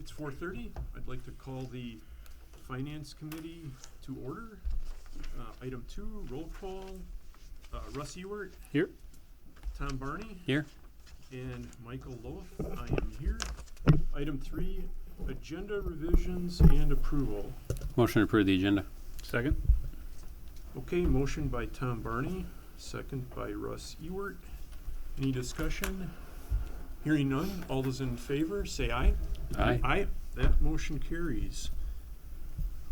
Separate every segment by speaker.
Speaker 1: It's 4:30. I'd like to call the Finance Committee to order. Item 2, roll call. Russ Ewert.
Speaker 2: Here.
Speaker 1: Tom Barney.
Speaker 2: Here.
Speaker 1: And Michael Loaf. I am here. Item 3, agenda revisions and approval.
Speaker 2: Motion to approve the agenda. Second.
Speaker 1: Okay, motion by Tom Barney, second by Russ Ewert. Any discussion? Hearing none, all those in favor, say aye.
Speaker 2: Aye.
Speaker 1: Aye. That motion carries.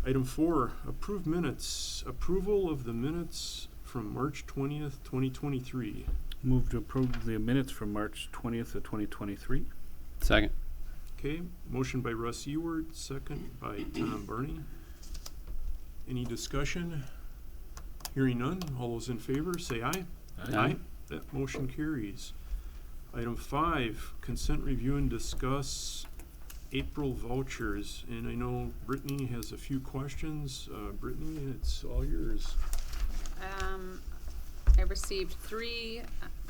Speaker 1: Item 4, approved minutes. Approval of the minutes from March 20th, 2023.
Speaker 3: Move to approve the minutes from March 20th of 2023.
Speaker 2: Second.
Speaker 1: Okay, motion by Russ Ewert, second by Tom Barney. Any discussion? Hearing none, all those in favor, say aye.
Speaker 2: Aye.
Speaker 1: That motion carries. Item 5, consent review and discuss April vouchers. And I know Brittany has a few questions. Brittany, it's all yours.
Speaker 4: I received 3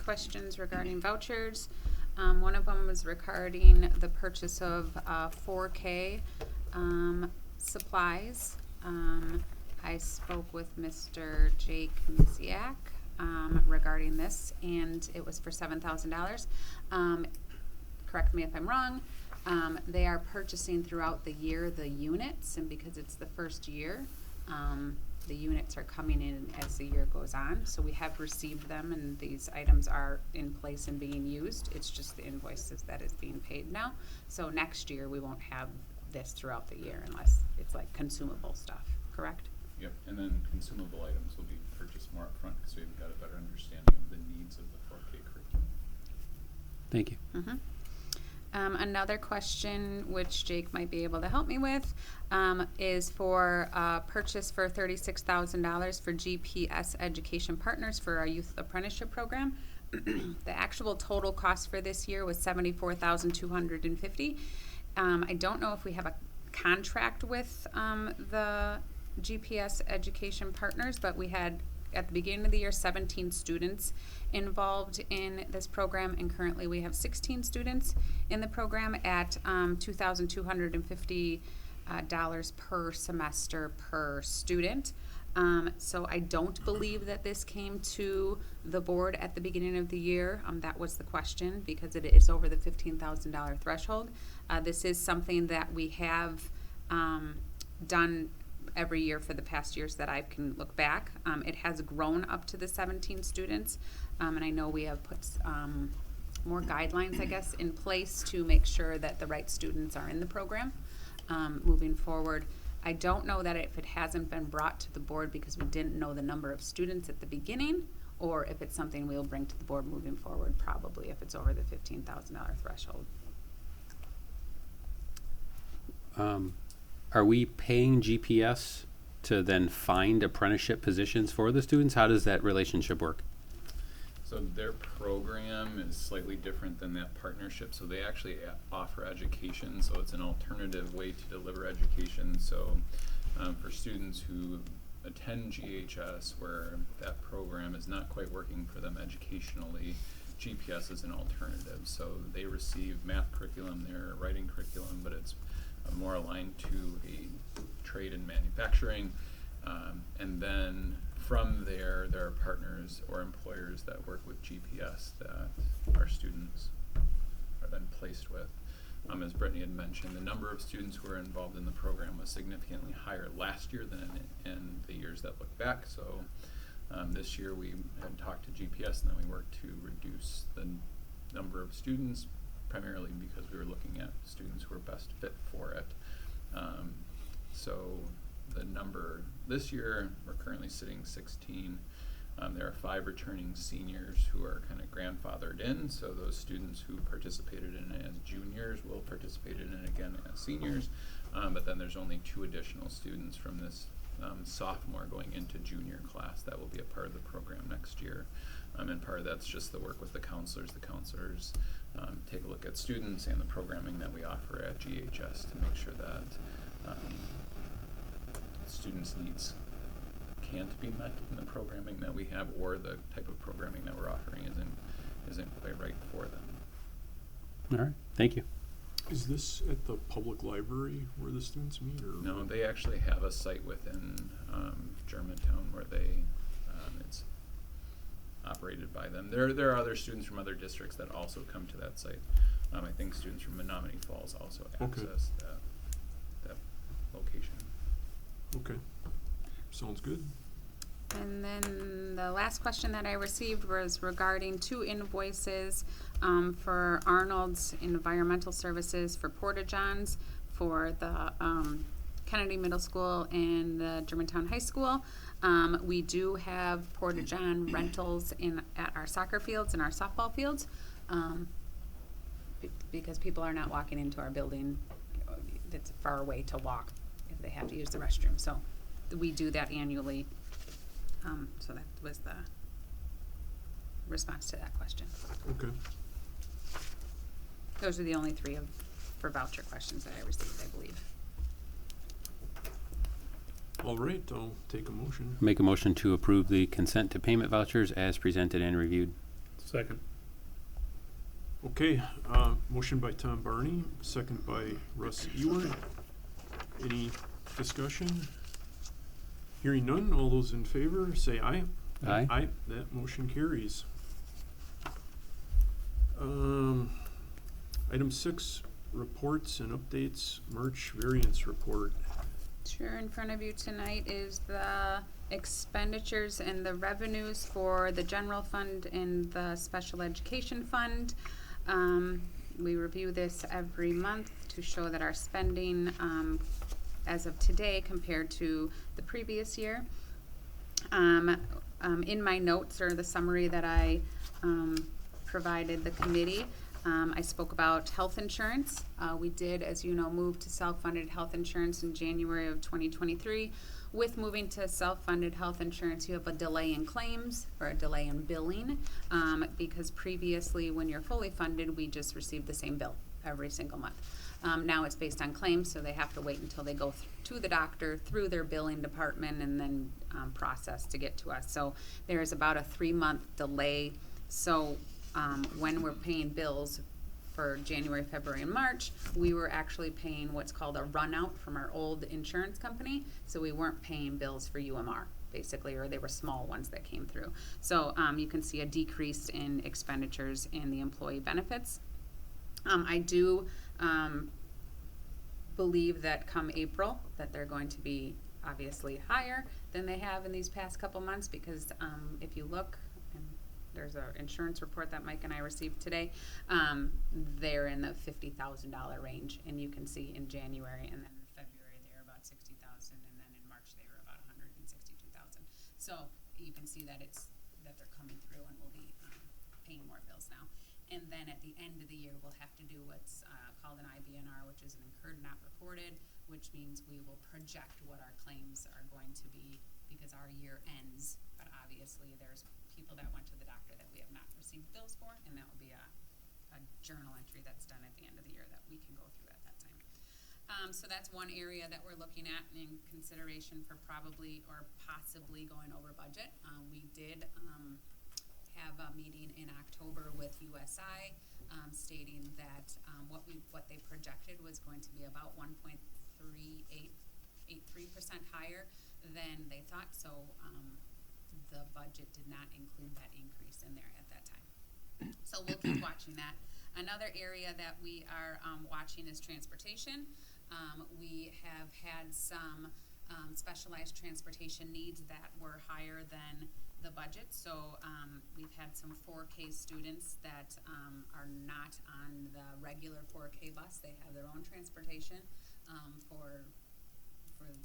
Speaker 4: questions regarding vouchers. One of them was regarding the purchase of 4K supplies. I spoke with Mr. Jake Misiak regarding this, and it was for $7,000. Correct me if I'm wrong. They are purchasing throughout the year the units, and because it's the first year, the units are coming in as the year goes on. So we have received them, and these items are in place and being used. It's just the invoices that is being paid now. So next year we won't have this throughout the year unless it's like consumable stuff, correct?
Speaker 5: Yep, and then consumable items will be purchased more upfront because we've got a better understanding of the needs of the 4K curriculum.
Speaker 2: Thank you.
Speaker 4: Mm-hmm. Another question, which Jake might be able to help me with, is for purchase for $36,000 for GPS Education Partners for our Youth Apprenticeship Program. The actual total cost for this year was $74,250. I don't know if we have a contract with the GPS Education Partners, but we had at the beginning of the year 17 students involved in this program, and currently we have 16 students in the program at $2,250 per semester per student. So I don't believe that this came to the board at the beginning of the year. That was the question, because it is over the $15,000 threshold. This is something that we have done every year for the past years that I can look back. It has grown up to the 17 students, and I know we have put more guidelines, I guess, in place to make sure that the right students are in the program moving forward. I don't know that if it hasn't been brought to the board because we didn't know the number of students at the beginning, or if it's something we'll bring to the board moving forward, probably if it's over the $15,000 threshold.
Speaker 2: Are we paying GPS to then find apprenticeship positions for the students? How does that relationship work?
Speaker 5: So their program is slightly different than that partnership. So they actually offer education. So it's an alternative way to deliver education. So for students who attend GHS where that program is not quite working for them educationally, GPS is an alternative. So they receive math curriculum, their writing curriculum, but it's more aligned to a trade in manufacturing, and then from there are partners or employers that work with GPS that our students are then placed with. As Brittany had mentioned, the number of students who are involved in the program was significantly higher last year than in the years that look back. So this year we had talked to GPS, and then we worked to reduce the number of students, primarily because we were looking at students who were best fit for it. So the number this year, we're currently sitting 16. There are 5 returning seniors who are kind of grandfathered in, so those students who participated in it as juniors will participate in it again as seniors, but then there's only 2 additional students from this sophomore going into junior class that will be a part of the program next year. And part of that's just the work with the counselors. The counselors take a look at students and the programming that we offer at GHS to make sure that students' needs can't be met in the programming that we have, or the type of programming that we're offering isn't quite right for them.
Speaker 2: All right. Thank you.
Speaker 1: Is this at the public library where the students meet, or?
Speaker 5: No, they actually have a site within Germantown where they, it's operated by them. There are other students from other districts that also come to that site. I think students from Menominee Falls also
Speaker 1: Okay.
Speaker 5: access that location.
Speaker 1: Okay, sounds good.
Speaker 4: And then the last question that I received was regarding 2 invoices for Arnold's Environmental Services for Porta-Johns for the Kennedy Middle School and the Germantown High School. We do have Porta-John rentals at our soccer fields and our softball fields because people are not walking into our building. It's far away to walk if they have to use the restroom. So we do that annually. So that was the response to that question.
Speaker 1: Okay,
Speaker 4: Those are the only 3 for voucher questions that I received, I believe.
Speaker 1: all right, I'll take a motion.
Speaker 2: Make a motion to approve the consent to payment vouchers as presented and reviewed.
Speaker 3: Second.
Speaker 1: Okay, motion by Tom Barney, second by Russ Ewart. Any discussion? Hearing none, all those in favor, say aye.
Speaker 2: Aye.
Speaker 1: Aye, that motion carries. Item 6, reports and updates, March variance report.
Speaker 4: Sure, in front of you tonight is the expenditures and the revenues for the general fund and the special education fund. We review this every month to show that our spending, as of today compared to the previous year. In my notes or the summary that I provided the committee, I spoke about health insurance. We did, as you know, move to self-funded health insurance in January of 2023. With moving to self-funded health insurance, you have a delay in claims or a delay in billing because previously when you're fully funded, we just received the same bill every single month. Now it's based on claims, so they have to wait until they go to the doctor, through their billing department, and then process to get to us. So there is about a 3-month delay. So when we're paying bills for January, February, and March, we were actually paying what's called a run-out from our old insurance company. So we weren't paying bills for UMR, basically, or they were small ones that came through. So you can see a decrease in expenditures in the employee benefits. I do believe that come April that they're going to be obviously higher than they have in these past couple months because if you look, and there's an insurance report that Mike and I received today, they're in the $50,000 range, and you can see in January and then in February they were about $60,000, and then in March they were about $162,000. So you can see that they're coming through and we'll be paying more bills now. And then at the end of the year, we'll have to do what's called an IBNR, which is an incurred not reported, which means we will project what our claims are going to be because our year ends. But obviously, there's people that went to the doctor that we have not received bills for, and that will be a journal entry that's done at the end of the year that we can go through at that time. So that's one area that we're looking at in consideration for probably or possibly going over budget. We did have a meeting in October with USI stating that what they projected was going to be about 1.83% higher than they thought. So the budget did not include that increase in there at that time. So we'll keep watching that. Another area that we are watching is transportation. We have had some specialized transportation needs that were higher than the budget. So we've had some 4K students that are not on the regular 4K bus. They have their own transportation for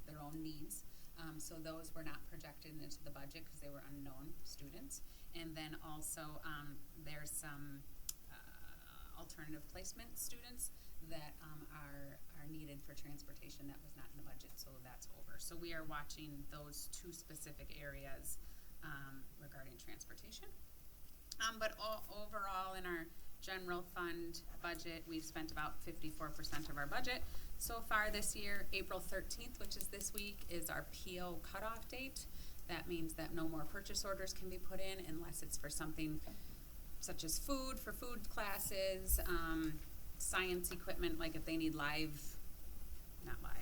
Speaker 4: their own needs. So those were not projected into the budget because they were unknown students. And then also there's some alternative placement students that are needed for transportation that was not in the budget, so that's over. So we are watching those 2 specific areas regarding transportation. But overall in our general fund budget, we've spent about 54% of our budget. So far this year, April 13th, which is this week, is our PO cutoff date. That means that no more purchase orders can be put in unless it's for something such as food, for food classes, science equipment, like if they need it's not live,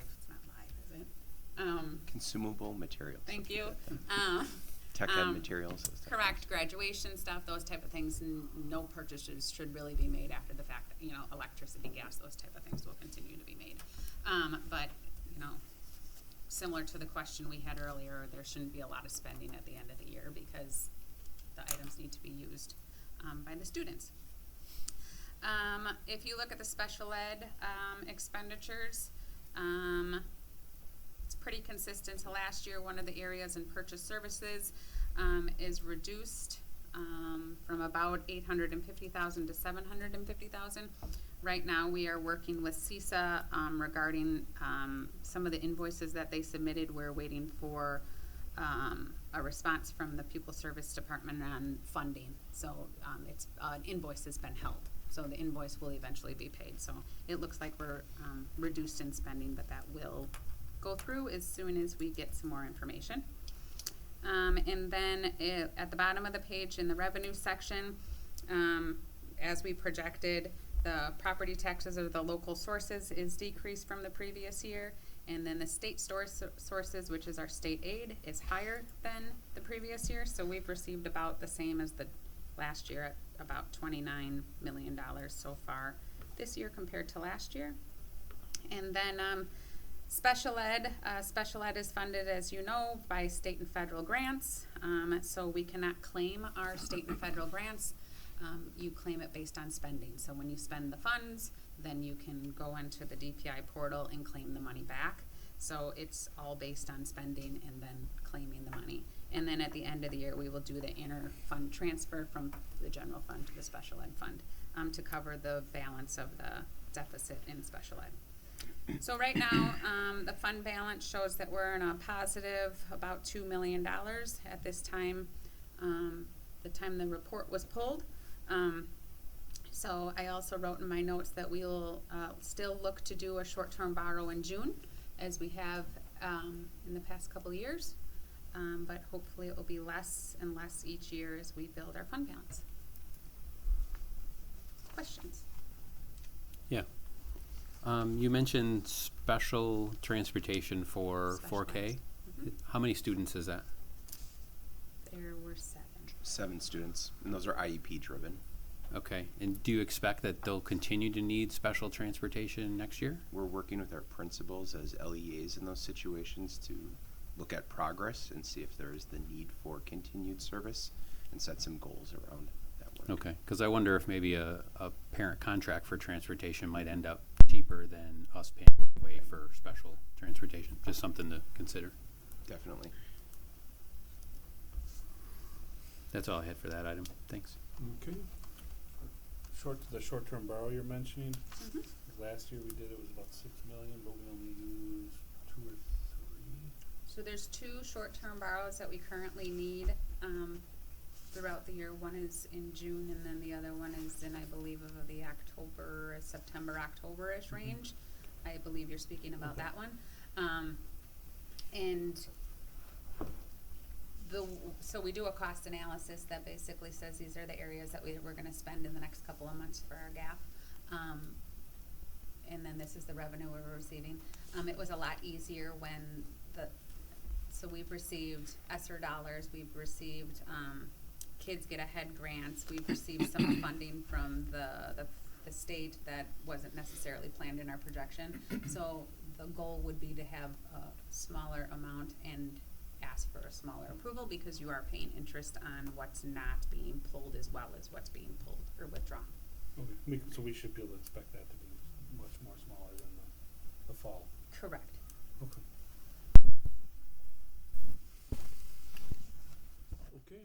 Speaker 4: is it?
Speaker 6: Consumable materials.
Speaker 4: Thank you.
Speaker 6: Tech ed materials. Those type of
Speaker 4: Correct, graduation stuff, those type of things, and no purchases should really be made after the fact, that, electricity, gas, those type of things will continue to be made. But, similar to the question we had earlier, there shouldn't be a lot of spending at the end of the year because the items need to be used, by the students. If you look at the special ed, expenditures, it's pretty consistent to last year. One of the areas in purchase services is reduced from about $850,000 to $750,000. Right now, we are working with CISA regarding some of the invoices that they submitted. We're waiting for a response from the Pupil Service Department on funding. So it's an invoice has been held. So the invoice will eventually be paid. So it looks like we're reduced in spending, but that will go through as soon as we get some more information. And then at the bottom of the page in the revenue section, as we projected, the property taxes or the local sources is decreased from the previous year. And then the state sources, which is our state aid, is higher than the previous year. So we've received about the same as the last year at about $29 million so far this year compared to last year. And then special ed is funded, as you know, by state and federal grants. So we cannot claim our state and federal grants. You claim it based on spending. So when you spend the funds, then you can go into the DPI portal and claim the money back. So it's all based on spending and then claiming the money. And then at the end of the year, we will do the inter-fund transfer from the general fund to the special ed fund to cover the balance of the deficit in special ed. So right now, the fund balance shows that we're in a positive about $2 million at this time, the time the report was pulled. So I also wrote in my notes that we will still look to do a short-term borrow in June, as we have in the past couple of years. But hopefully it will be less and less each year as we build our fund balance. Questions?
Speaker 2: Yeah. You mentioned special transportation for 4K. How many students is that?
Speaker 4: There were 7.
Speaker 6: 7 students, and those are IEP driven.
Speaker 2: Okay. And do you expect that they'll continue to need special transportation next year?
Speaker 6: We're working with our principals as LEAs in those situations to look at progress and see if there is the need for continued service and set some goals around that work.
Speaker 2: Okay. Because I wonder if maybe a parent contract for transportation might end up cheaper than us paying way for special transportation. Just something to consider.
Speaker 6: Definitely.
Speaker 2: That's all I had for that item. Thanks.
Speaker 1: Okay.
Speaker 3: The short-term borrow you're mentioning,
Speaker 4: Mhm.
Speaker 3: last year we did, it was about $6 million, but we only used 2 or 3.
Speaker 4: So there's 2 short-term borrows that we currently need throughout the year. One is in June, and then the other one is in, I believe, of the September, October-ish range. I believe you're speaking about that one. And so we do a cost analysis that basically says these are the areas that we're going to spend in the next couple of months for our gap. And then this is the revenue we're receiving. It was a lot easier when so we've received ESSER dollars, we've received Kids Get Ahead grants, we've received some funding from the state that wasn't necessarily planned in our projection. So the goal would be to have a smaller amount and ask for a smaller approval because you are paying interest on what's not being pulled as well as what's being pulled or withdrawn.
Speaker 3: Okay. So we should be able to expect that to be much more smaller than the fall.
Speaker 4: Correct.
Speaker 3: Okay.
Speaker 1: Okay,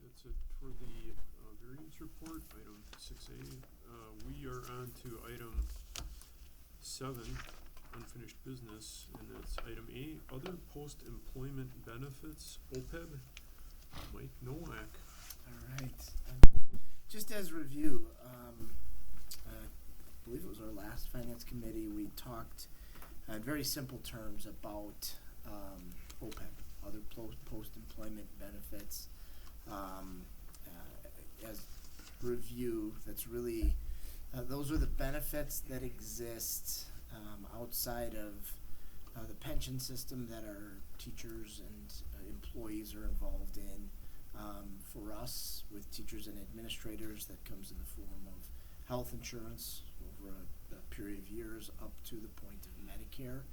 Speaker 1: that's it for the variance report, item 6A. We are on to item 7, unfinished business, and that's item A, other post-employment benefits, OPEB. Mike Nowak.
Speaker 7: All right. Just as review, I believe it was our last finance committee, we talked in very simple terms about OPEB, other post-employment benefits. As review, that's really Those are the benefits that exist outside of the pension system that our teachers and employees are involved in. For us, with teachers and administrators, that comes in the form of health insurance over a period of years up to the point of Medicare.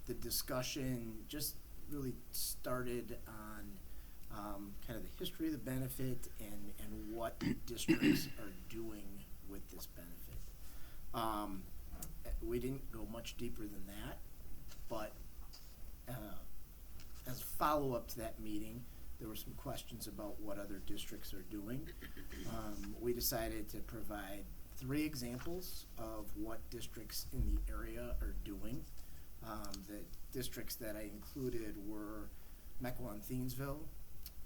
Speaker 7: The discussion just really started on kind of the history of the benefit and what districts are doing with this benefit. We didn't go much deeper than that, but as a follow-up to that meeting, there were some questions about what other districts are doing. We decided to provide 3 examples of what districts in the area are doing. The districts that I included were Mequon-Thiensville,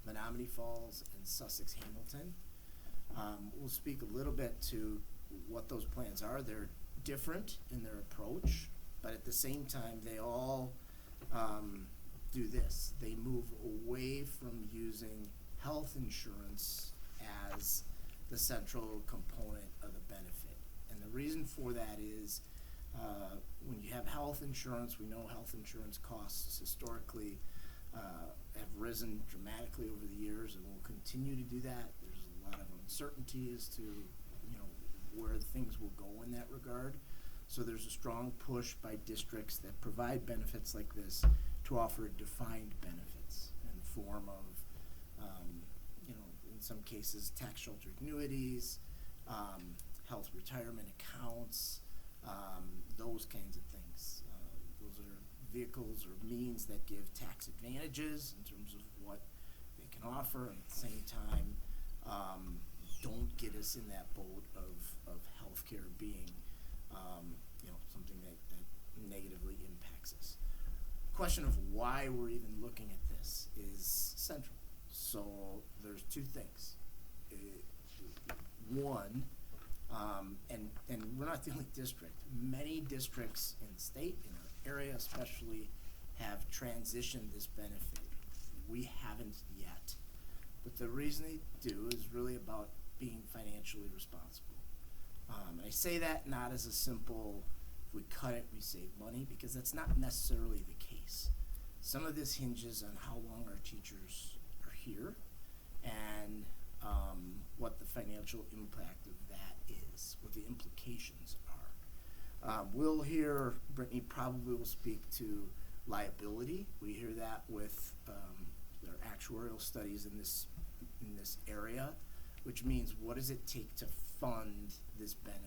Speaker 7: Menominee Falls, and Sussex-Hamilton. We'll speak a little bit to what those plans are. They're different in their approach, but at the same time, they all do this. They move away from using health insurance as the central component of the benefit. And the reason for that is when you have health insurance, we know health insurance costs historically have risen dramatically over the years and will continue to do that. There's a lot of uncertainty as to where things will go in that regard. So there's a strong push by districts that provide benefits like this to offer defined benefits in the form of, in some cases, tax sheltered annuities, health retirement accounts, those kinds of things. Those are vehicles or means that give tax advantages in terms of what they can offer, and at the same time, don't get us in that boat of healthcare being, something that negatively impacts us. The question of why we're even looking at this is central. So there's 2 things. One, and we're not the only district. Many districts in the state, in our area especially, have transitioned this benefit. We haven't yet. But the reason they do is really about being financially responsible. And I say that not as a simple, if we cut it, we save money, because that's not necessarily the case. Some of this hinges on how long our teachers are here and what the financial impact of that is, what the implications are. We'll hear, Brittany probably will speak to liability. We hear that with their actuarial studies in this area, which means what does it take to fund this benefit?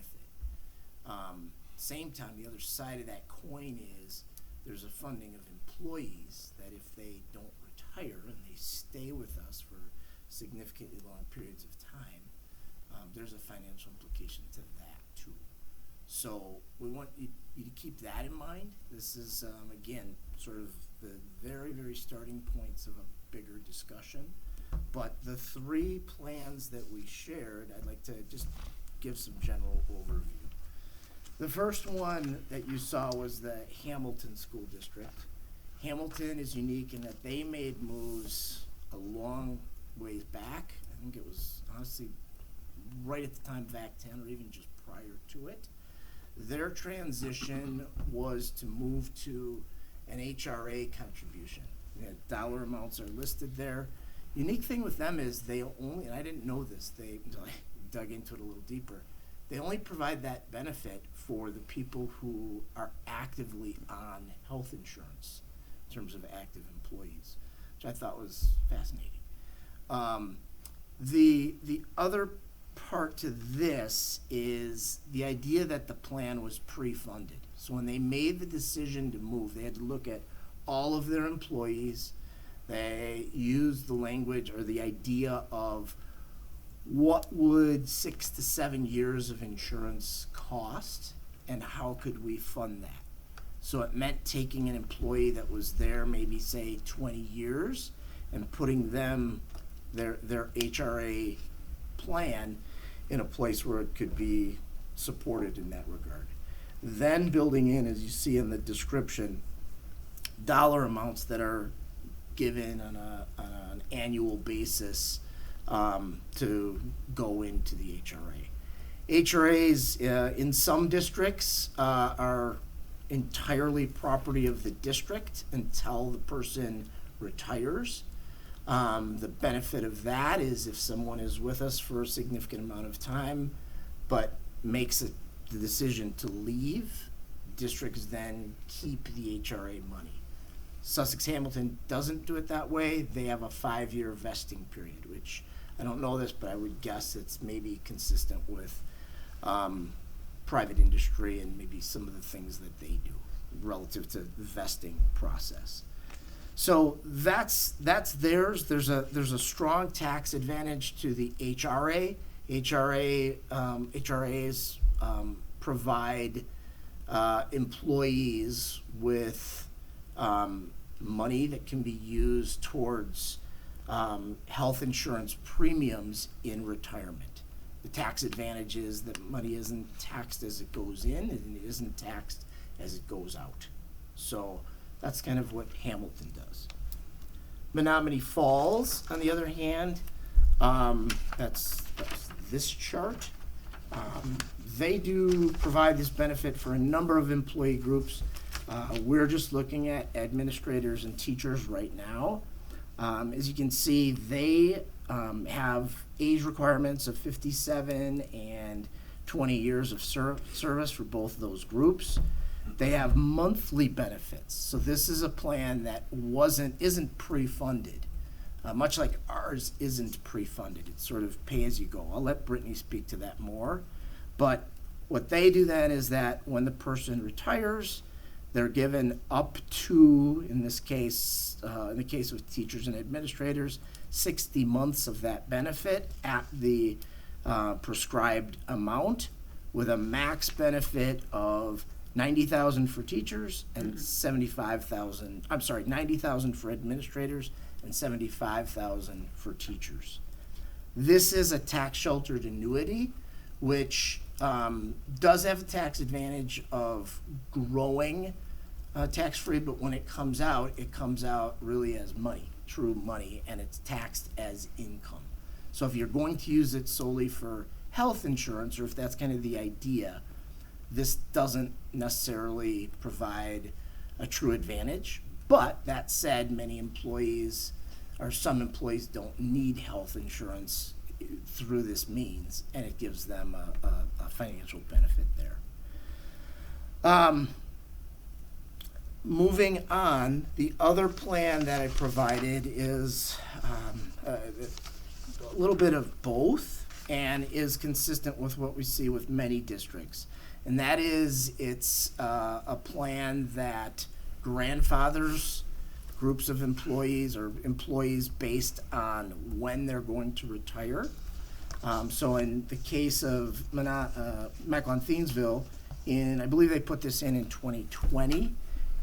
Speaker 7: Same time, the other side of that coin is there's a funding of employees that if they don't retire and they stay with us for significantly long periods of time, there's a financial implication to that too. So we want you to keep that in mind. This is, again, sort of the very, very starting points of a bigger discussion. But the 3 plans that we shared, I'd like to just give some general overview. The first one that you saw was the Hamilton School District. Hamilton is unique in that they made moves a long ways back. I think it was honestly right at the time of Act 10 or even just prior to it. Their transition was to move to an HRA contribution. Dollar amounts are listed there. Unique thing with them is they only, and I didn't know this until I dug into it a little deeper, they only provide that benefit for the people who are actively on health insurance in terms of active employees, which I thought was fascinating. The other part to this is the idea that the plan was pre-funded. So when they made the decision to move, they had to look at all of their employees. They used the language or the idea of what would 6 to 7 years of insurance cost and how could we fund that. So it meant taking an employee that was there maybe say 20 years and putting them, their HRA plan in a place where it could be supported in that regard. Then building in, as you see in the description, dollar amounts that are given on an annual basis to go into the HRA. HRAs in some districts are entirely property of the district until the person retires. The benefit of that is if someone is with us for a significant amount of time but makes the decision to leave, districts then keep the HRA money. Sussex Hamilton doesn't do it that way. They have a 5-year vesting period, which I don't know this, but I would guess it's maybe consistent with private industry and maybe some of the things that they do relative to the vesting process. So that's theirs. There's a strong tax advantage to the HRA. HRAs provide employees with money that can be used towards health insurance premiums in retirement. The tax advantage is that money isn't taxed as it goes in and it isn't taxed as it goes out. So that's kind of what Hamilton does. Menominee Falls, on the other hand, that's this chart. They do provide this benefit for a number of employee groups. We're just looking at administrators and teachers right now. As you can see, they have age requirements of 57 and 20 years of service for both of those groups. They have monthly benefits. So this is a plan that isn't pre-funded. Much like ours isn't pre-funded. It's sort of pay as you go. I'll let Brittany speak to that more. But what they do then is that when the person retires, they're given up to, in this case, in the case of teachers and administrators, 60 months of that benefit at the prescribed amount, with a max benefit of $90,000 for teachers and $90,000 for administrators and $75,000 for teachers. This is a tax sheltered annuity, which does have a tax advantage of growing tax-free, but when it comes out really as money, true money, and it's taxed as income. So if you're going to use it solely for health insurance, or if that's kind of the idea, this doesn't necessarily provide a true advantage. But that said, many employees, or some employees, don't need health insurance through this means, and it gives them a financial benefit there. Moving on, the other plan that I provided is a little bit of both and is consistent with what we see with many districts. And that is, it's a plan that grandfathers groups of employees or employees based on when they're going to retire. So in the case of Mecklenburg-Thiensville, I believe they put this in 2020,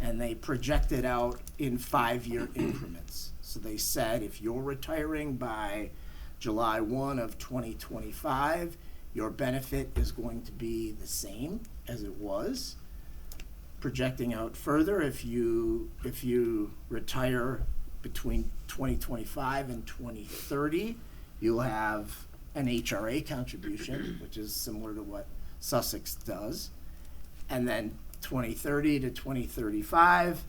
Speaker 7: and they projected out in 5-year increments. So they said if you're retiring by July 1 of 2025, your benefit is going to be the same as it was. Projecting out further, if you retire between 2025 and 2030, you'll have an HRA contribution, which is similar to what Sussex does. And then 2030 to 2035,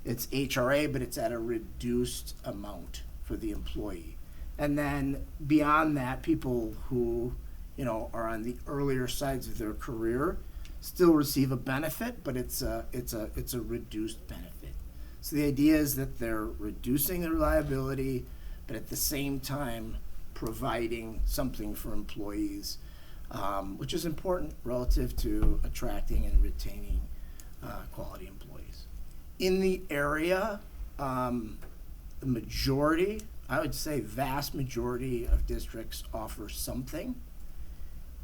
Speaker 7: it's HRA, but it's at a reduced amount for the employee. And then beyond that, people who are on the earlier sides of their career still receive a benefit, but it's a reduced benefit. So the idea is that they're reducing their liability, but at the same time providing something for employees, which is important relative to attracting and retaining quality employees. In the area, the majority, I would say vast majority of districts offer something.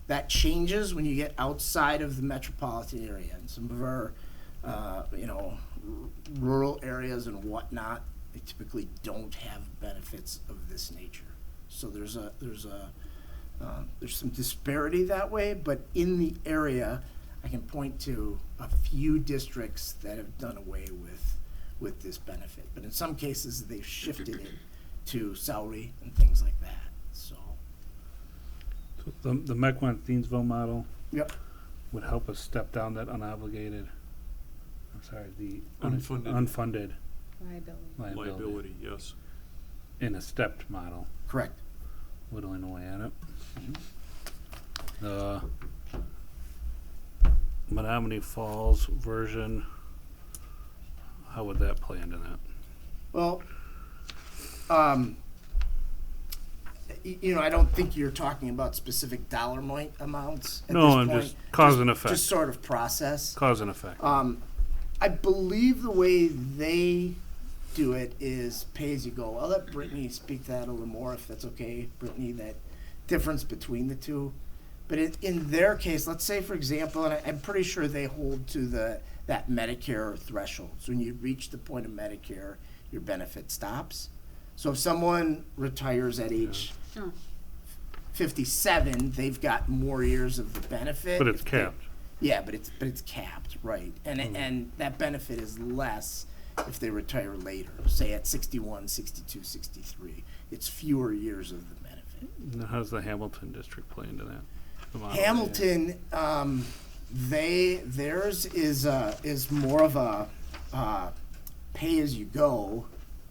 Speaker 7: That changes when you get outside of the metropolitan area, and some of our, rural areas and whatnot, they typically don't have benefits of this nature. So there's some disparity that way, but in the area, I can point to a few districts that have done away with this benefit. But in some cases, they've shifted it to salary and things like that. So
Speaker 8: The Mequon Thiensville model
Speaker 7: Yep.
Speaker 8: would help us step down that unobligated, I'm sorry, the
Speaker 1: Unfunded.
Speaker 8: unfunded
Speaker 4: Liability.
Speaker 1: Liability, yes.
Speaker 8: in a stepped model,
Speaker 7: Correct.
Speaker 8: whittling away at it. The Menominee Falls version, how would that play into that?
Speaker 7: Well, you know, I don't think you're talking about specific dollar amounts at
Speaker 8: No,
Speaker 7: this
Speaker 8: I'm
Speaker 7: point.
Speaker 8: just cause and effect.
Speaker 7: Just sort of process.
Speaker 8: Cause and effect.
Speaker 7: I believe the way they do it is pay as you go. I'll let Brittany speak to that a little more if that's okay, Brittany, that difference between the two. But in their case, let's say, for example, and I'm pretty sure they hold to that Medicare threshold. So when you reach the point of Medicare, your benefit stops. So if someone retires at age
Speaker 4: Oh.
Speaker 7: 57, they've got more years of the benefit.
Speaker 8: But it's
Speaker 7: If they-
Speaker 8: capped.
Speaker 7: Yeah, but it's capped, right? And that benefit is less if they retire later, say at 61, 62, 63. It's fewer years of the benefit.
Speaker 8: Now, how does the Hamilton district play into that? The model?
Speaker 7: Hamilton, theirs is more of a pay as you go.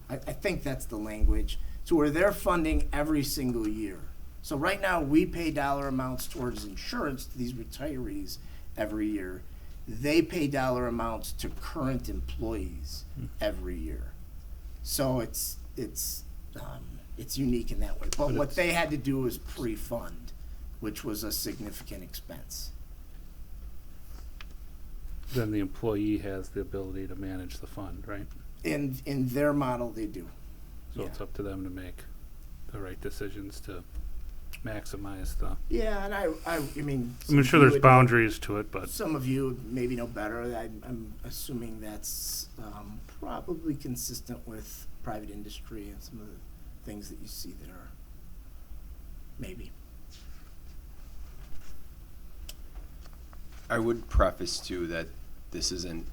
Speaker 7: I think that's the language. So where they're funding every single year. So right now we pay dollar amounts towards insurance to these retirees every year. They pay dollar amounts to current employees every year. So it's unique in that way. But what they had to do was pre-fund, which was a significant expense.
Speaker 8: Then the employee has the ability to manage the fund, right?
Speaker 7: In their model, they do.
Speaker 8: So
Speaker 7: Yeah.
Speaker 8: it's up to them to make the right decisions to maximize the,
Speaker 7: Yeah, and I mean.
Speaker 8: I'm sure there's boundaries to it, but
Speaker 7: Some of you maybe know better. I'm assuming that's probably consistent with private industry and some of the things that you see there. Maybe.
Speaker 6: I would preface too that this isn't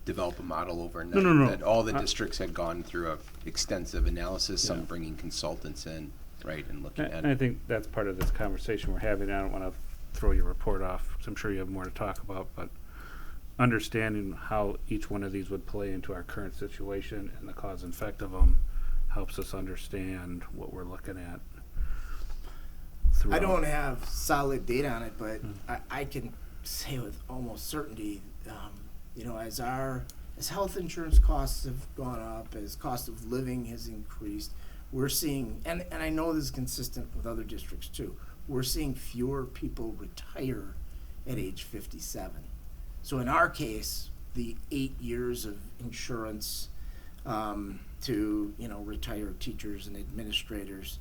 Speaker 6: develop a model overnight.
Speaker 8: No.
Speaker 6: That all the districts had gone through a extensive analysis, some
Speaker 8: Yeah.
Speaker 6: bringing consultants in, right, and looking at
Speaker 8: I think that's part of this conversation we're having. I don't want to throw your report off, 'cause I'm sure you have more to talk about, but understanding how each one of these would play into our current situation and the cause and effect of them helps us understand what we're looking at.
Speaker 7: I
Speaker 8: throughout.
Speaker 7: don't have solid data on it, but I can say with almost certainty, you know, as health insurance costs have gone up, as cost of living has increased, we're seeing, and I know this is consistent with other districts too, we're seeing fewer people retire at age 57. So in our case, the 8 years of insurance to, you know, retire teachers and administrators,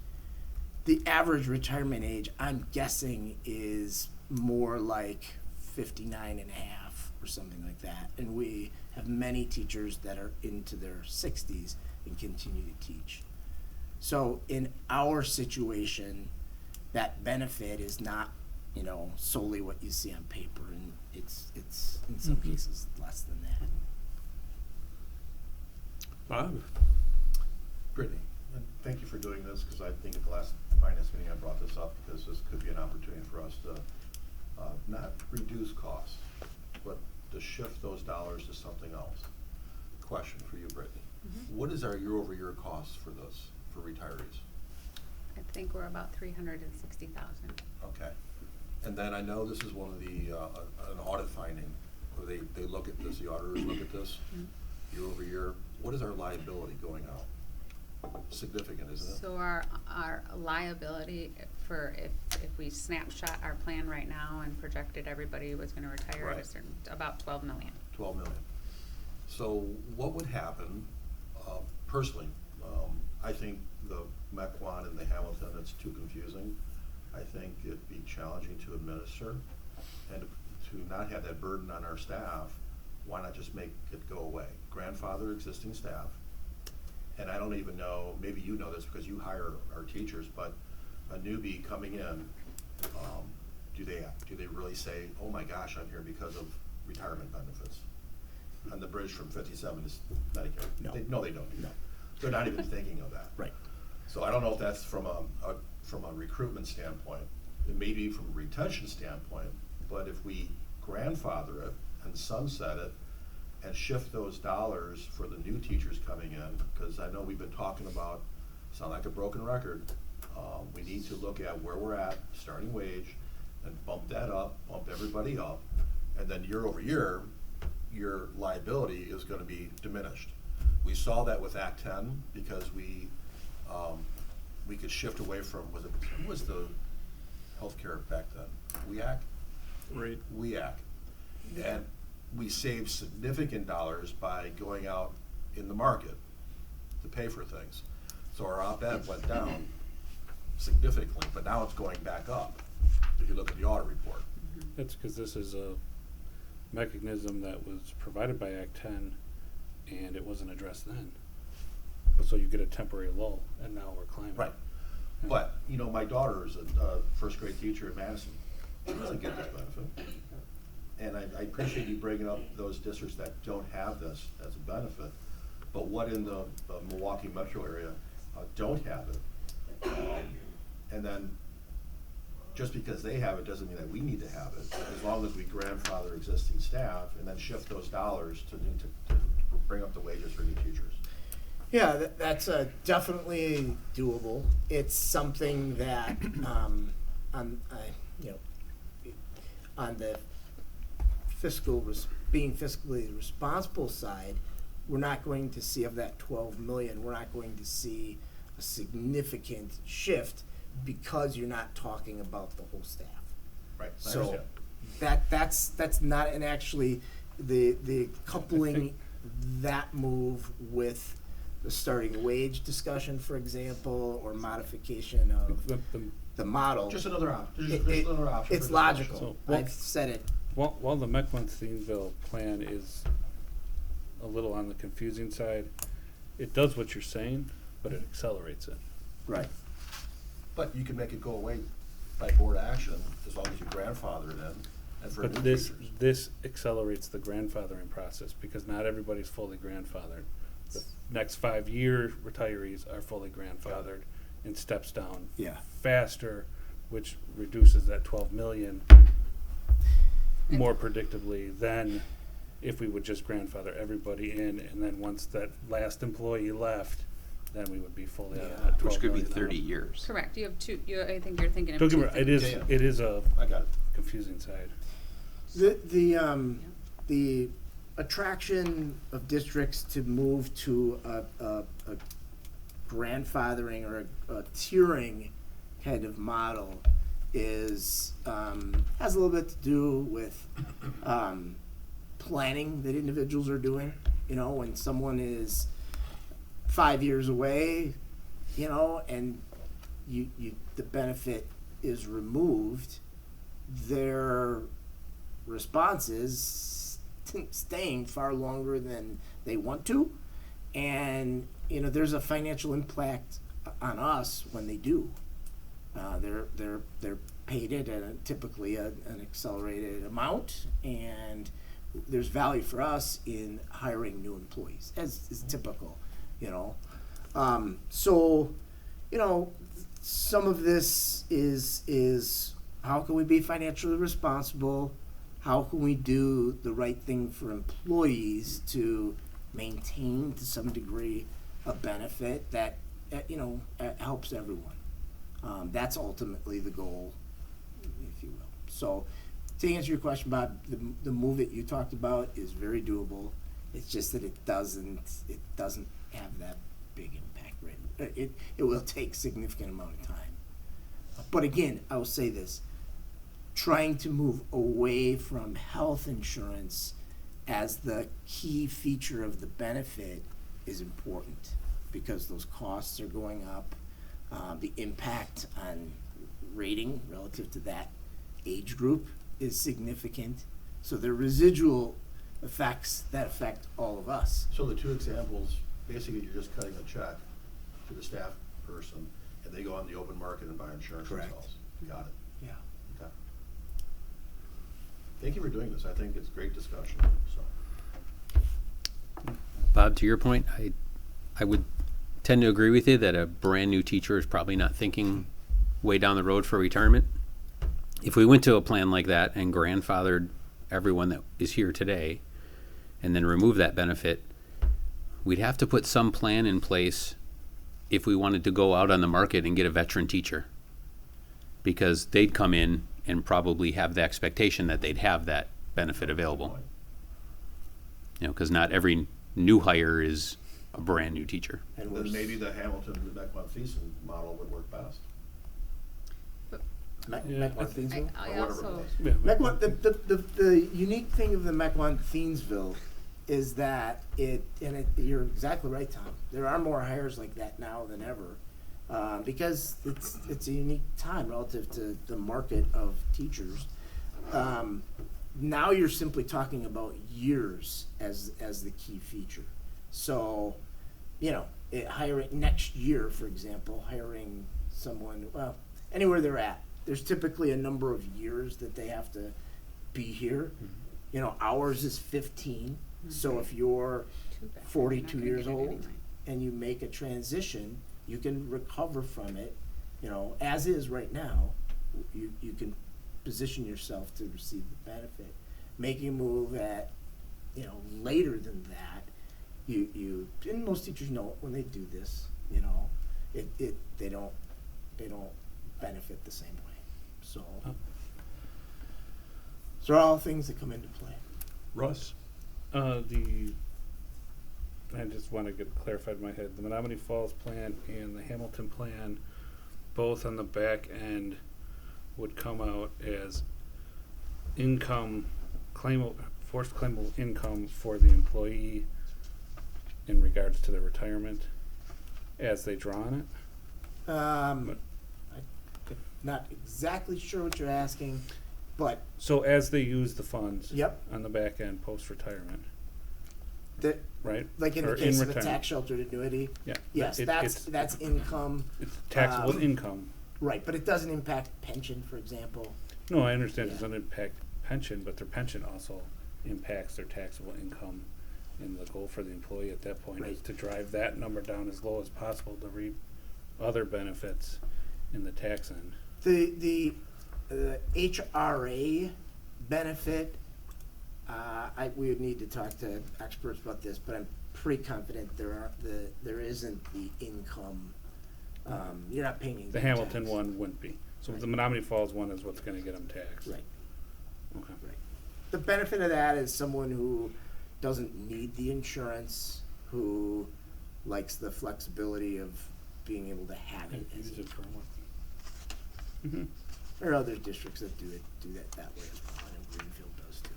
Speaker 7: the average retirement age, I'm guessing, is more like 59 and a half or something like that. And we have many teachers that are into their 60s and continue to teach. So in our situation, that benefit is not, you know, solely what you see on paper, and it's in some cases less than that.
Speaker 1: Bob?
Speaker 9: Brittany, and thank you for doing this, because I think at the last finance meeting I brought this up, because this could be an opportunity for us to not reduce costs, but to shift those dollars to something else. Question for you, Brittany. What is our year-over-year costs for this, for retirees?
Speaker 4: I think we're about 360,000.
Speaker 9: Okay. And then I know this is one of the, an audit finding, where they look at this, the auditors look at this year over year. What is our liability going out? Significant, isn't it?
Speaker 4: So our liability for if we snapshot our plan right now and projected everybody was gonna retire at a
Speaker 9: Right.
Speaker 4: certain, about 12 million.
Speaker 9: 12 million. So what would happen, personally, I think the Mequon and the Hamilton, it's too confusing. I think it'd be challenging to administer, and to not have that burden on our staff, why not just make it go away? Grandfather existing staff, and I don't even know, maybe you know this because you hire our teachers, but a newbie coming in, do they really say, oh my gosh, I'm here because of retirement benefits? On the bridge from 57 to Medicare?
Speaker 7: No.
Speaker 9: No, they don't do
Speaker 7: No.
Speaker 9: that. They're not even thinking of that.
Speaker 7: Right.
Speaker 9: So I don't know if that's from a from a recruitment standpoint, it may be from a retention standpoint, but if we grandfather it and sunset it and shift those dollars for the new teachers coming in, because I know we've been talking about, sound like a broken record, we need to look at where we're at, starting wage, and bump that up, bump everybody up, and then year over year, your liability is gonna be diminished. We saw that with Act 10 because we could shift away from, who was the healthcare back then? WEAC?
Speaker 1: Right.
Speaker 9: WEAC. And we saved significant dollars by going out in the market to pay for things. So our op-ed went down significantly, but now it's going back up, if you look at the audit report.
Speaker 8: That's because this is a mechanism that was provided by Act 10, and it wasn't addressed then. So you get a temporary lull, and now we're climbing.
Speaker 9: Right. But, you know, my daughter is a first grade teacher at Madison. She doesn't get this benefit. And I appreciate you bringing up those districts that don't have this as a benefit. But what in the Milwaukee metro area don't have it? And then just because they have it doesn't mean that we need to have it, as long as we grandfather existing staff and then shift those dollars to bring up the wages for new teachers.
Speaker 7: Yeah, that's definitely doable. It's something that, on the being fiscally responsible side, we're not going to see, of that 12 million, we're not going to see a significant shift because you're not talking about the whole staff.
Speaker 9: Right. I
Speaker 7: So
Speaker 9: understand.
Speaker 7: that's not, and actually the coupling that move with the starting wage discussion, for example, or modification of the model.
Speaker 9: Just another option.
Speaker 7: It-
Speaker 9: Just another option.
Speaker 7: It's
Speaker 9: for
Speaker 7: logical.
Speaker 8: So, well-
Speaker 7: I've said it.
Speaker 8: While the Mecklenburg-Stevensville plan is a little on the confusing side, it does what you're saying, but it accelerates it.
Speaker 7: Right.
Speaker 9: But you can make it go away by board action as long as you grandfather it in. And for
Speaker 8: But
Speaker 9: new
Speaker 8: this
Speaker 9: teachers.
Speaker 8: this accelerates the grandfathering process because not everybody's fully grandfathered. The next 5-year retirees are fully grandfathered and steps down
Speaker 7: Yeah.
Speaker 8: faster, which reduces that 12 million more predictably than if we would just grandfather everybody in, and then once that last employee left, then we would be fully out of that 12
Speaker 6: Which could be
Speaker 8: million.
Speaker 6: 30 years.
Speaker 4: Correct, you have two, I think you're thinking of
Speaker 8: Don't get
Speaker 4: two
Speaker 8: me wrong,
Speaker 4: things.
Speaker 8: it is a
Speaker 9: I got it.
Speaker 8: confusing side.
Speaker 7: The attraction of districts to move to a grandfathering or a tiering kind of model is has a little bit to do with planning that individuals are doing. You know, when someone is 5 years away, you know, and you the benefit is removed, their response is staying far longer than they want to, and you know there's a financial impact on us when they do. They're paid it at typically an accelerated amount, and there's value for us in hiring new employees, as is typical, you know. So, you know, some of this is how can we be financially responsible? How can we do the right thing for employees to maintain to some degree a benefit that helps everyone? That's ultimately the goal, if you will. So, to answer your question, Bob, the move that you talked about is very doable. It's just that it doesn't have that big impact right. It will take significant amount of time. But again, I will say this: trying to move away from health insurance as the key feature of the benefit is important because those costs are going up. The impact on rating relative to that age group is significant. So there are residual effects that affect all of us.
Speaker 9: So the two examples, basically you're just cutting a check to the staff person and they go on the open market and buy insurance
Speaker 7: Correct.
Speaker 9: themselves. Got it.
Speaker 7: Yeah.
Speaker 9: Okay. Thank you for doing this. I think it's great discussion, so.
Speaker 2: Bob, to your point, I would tend to agree with you that a brand new teacher is probably not thinking way down the road for retirement. If we went to a plan like that and grandfathered everyone that is here today and then remove that benefit, we'd have to put some plan in place if we wanted to go out on the market and get a veteran teacher. Because they'd come in and probably have the expectation that they'd have that benefit available. You know, because not every new hire is a brand new teacher.
Speaker 7: And
Speaker 9: Then maybe the Hamilton, the Mequon-Thiessen model would work best.
Speaker 8: Yeah,
Speaker 7: Mequon Thiensville?
Speaker 4: I
Speaker 9: Or whatever
Speaker 4: also,
Speaker 9: it is.
Speaker 8: Yeah,
Speaker 7: Mequon, the unique thing of the Mequon Thiensville is that you're exactly right, Tom. There are more hires like that now than ever, because it's a unique time relative to the market of teachers. Now you're simply talking about years as the key feature. So, you know, hiring next year, for example, hiring someone, well, anywhere they're at, there's typically a number of years that they have to be here. You know, ours is 15. So if you're
Speaker 4: too bad.
Speaker 7: 42
Speaker 4: I'm not
Speaker 7: years
Speaker 4: gonna get it
Speaker 7: old
Speaker 4: anyway.
Speaker 7: and you make a transition, you can recover from it, you know, as is right now. You can position yourself to receive the benefit. Making a move at, you know, later than that, you and most teachers know when they do this, you know, they don't benefit the same way. So they're all things that come into play.
Speaker 1: Russ?
Speaker 8: I just want to get clarified in my head. The Menominee Falls plan and the Hamilton plan, both on the back end, would come out as income forced claimable income for the employee in regards to their retirement as they draw on it.
Speaker 7: I'm not exactly sure what you're asking, but
Speaker 8: So as they use the funds
Speaker 7: yep,
Speaker 8: on the back end post retirement,
Speaker 7: that
Speaker 8: right?
Speaker 7: like in the
Speaker 8: Or
Speaker 7: case of a
Speaker 8: retirement.
Speaker 7: tax sheltered annuity,
Speaker 8: Yeah.
Speaker 7: yes, that's income,
Speaker 8: It's taxable
Speaker 7: um,
Speaker 8: income.
Speaker 7: right? But it doesn't impact pension, for example.
Speaker 8: No, I understand it
Speaker 7: Yeah.
Speaker 8: doesn't impact pension, but their pension also impacts their taxable income. And the goal for the employee at that point is
Speaker 7: Right.
Speaker 8: to drive that number down as low as possible to reap other benefits in the tax end.
Speaker 7: The HRA benefit, we would need to talk to experts about this, but I'm pretty confident there isn't the income. You're not paying income
Speaker 8: The Hamilton
Speaker 7: tax.
Speaker 8: one wouldn't be. So
Speaker 7: Right.
Speaker 8: the Menominee Falls one is what's gonna get them taxed.
Speaker 7: Right.
Speaker 8: Okay.
Speaker 7: Right. The benefit of that is someone who doesn't need the insurance, who likes the flexibility of being able to have it. As
Speaker 8: Use it for what?
Speaker 7: there are other districts that do that way as well. I know Greenfield does too.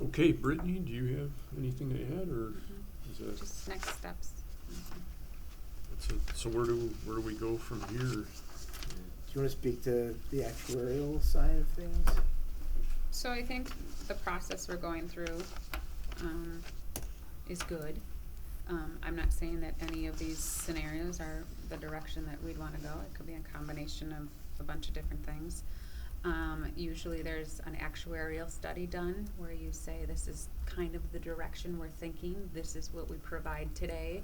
Speaker 1: Okay, Brittany, do you have anything to add, or is that,
Speaker 4: Just next steps.
Speaker 1: so where do we go from here?
Speaker 7: Do you want to speak to the actuarial side of things?
Speaker 4: So I think the process we're going through is good. I'm not saying that any of these scenarios are the direction that we'd want to go. It could be a combination of a bunch of different things. Usually there's an actuarial study done where you say this is kind of the direction we're thinking. This is what we provide today.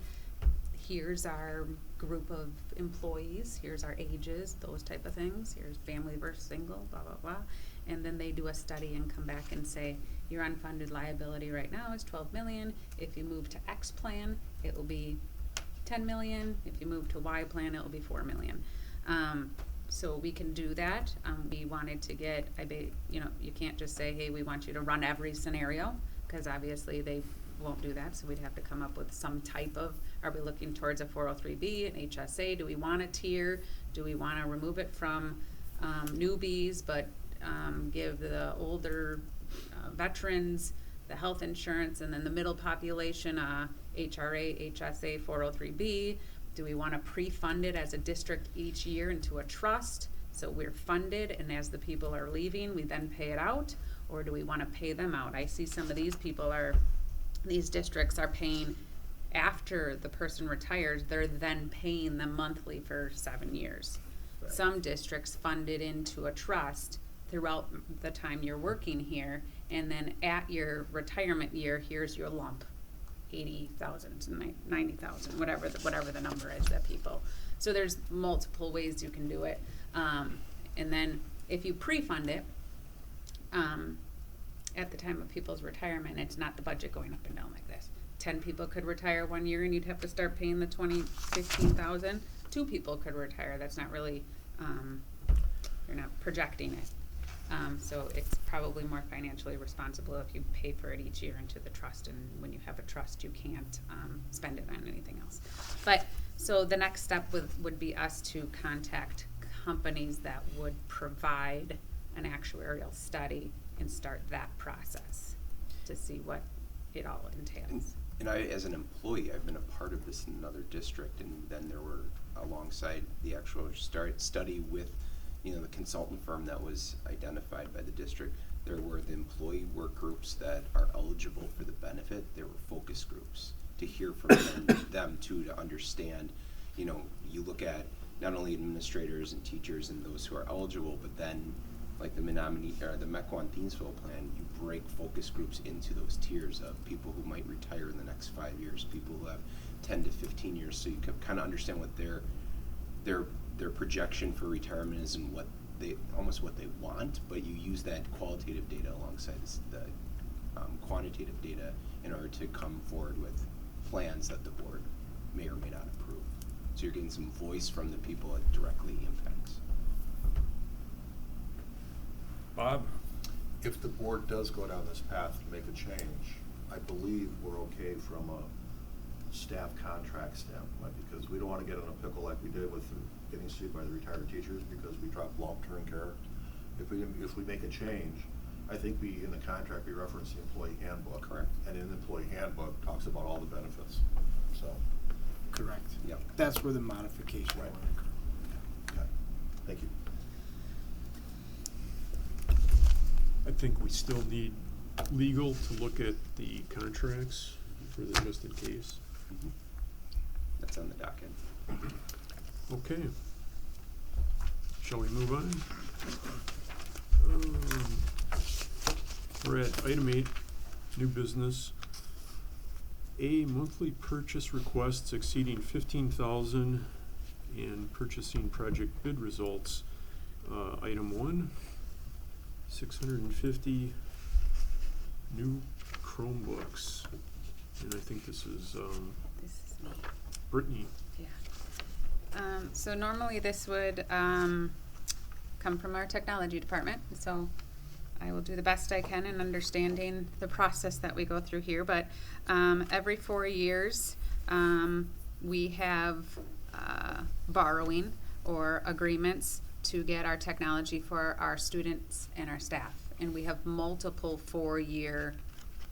Speaker 4: Here's our group of employees, here's our ages, those type of things. Here's family versus single, blah, blah, blah. And then they do a study and come back and say, your unfunded liability right now is 12 million. If you move to X plan, it will be 10 million. If you move to Y plan, it will be 4 million. So we can do that. We wanted to get, you can't just say, hey, we want you to run every scenario, because obviously they won't do that. So we'd have to come up with some type of, are we looking towards a 403B, an HSA? Do we want a tier? Do we want to remove it from newbies, but give the older veterans the health insurance, and then the middle population HRA, HSA, 403B? Do we want to pre-fund it as a district each year into a trust, so we're funded, and as the people are leaving, we then pay it out? Or do we want to pay them out? I see some of these districts are paying after the person retires, they're then paying them monthly for 7 years.
Speaker 7: Right.
Speaker 4: Some districts fund it into a trust throughout the time you're working here, and then at your retirement year, here's your lump. 80,000 to 90,000, whatever the number is that people. So there's multiple ways you can do it. And then if you pre-fund it, at the time of people's retirement, it's not the budget going up and down like this. 10 people could retire 1 year and you'd have to start paying the 15,000. 2 people could retire. That's not really, you're not projecting it. So it's probably more financially responsible if you pay for it each year into the trust, and when you have a trust, you can't spend it on anything else. But, so the next step would be us to contact companies that would provide an actuarial study and start that process to see what it all entails.
Speaker 6: And I, as an employee, I've been a part of this in another district, and then there were, alongside the actual study with, you know, the consultant firm that was identified by the district, there were the employee work groups that are eligible for the benefit. There were focus groups to hear from them too, to understand, you know, you look at not only administrators and teachers and those who are eligible, but then like the Menominee or the Mequon-Thiensville plan, you break focus groups into those tiers of people who might retire in the next 5 years, people who have 10 to 15 years, so you can kind of understand what their projection for retirement is and what they what they want, but you use that qualitative data alongside the quantitative data in order to come forward with plans that the board may or may not approve. So you're getting some voice from the people it directly impacts.
Speaker 8: Bob?
Speaker 9: If the board does go down this path to make a change, I believe we're okay from a staff contract standpoint, because we don't want to get in a pickle like we did with getting sued by the retired teachers because we dropped long-term care. If we make a change, I think in the contract we reference the employee handbook.
Speaker 6: Correct.
Speaker 9: And in the employee handbook talks about all the benefits, so.
Speaker 7: Correct.
Speaker 6: Yep.
Speaker 7: That's where the modification
Speaker 9: Right.
Speaker 7: will occur.
Speaker 9: Okay, thank you.
Speaker 1: I think we still need legal to look at the contracts for the just in case.
Speaker 6: Mm-hmm. That's on the docket.
Speaker 1: Okay. Shall we move on? We're at item 8, new business. A monthly purchase requests exceeding 15,000 and purchasing project bid results. Item 1, 650 new Chromebooks. And I think this is
Speaker 4: This is me.
Speaker 1: Brittany.
Speaker 4: Yeah. So normally this would come from our technology department, so I will do the best I can in understanding the process that we go through here, but every 4 years we have borrowing or agreements to get our technology for our students and our staff, and we have multiple 4-year,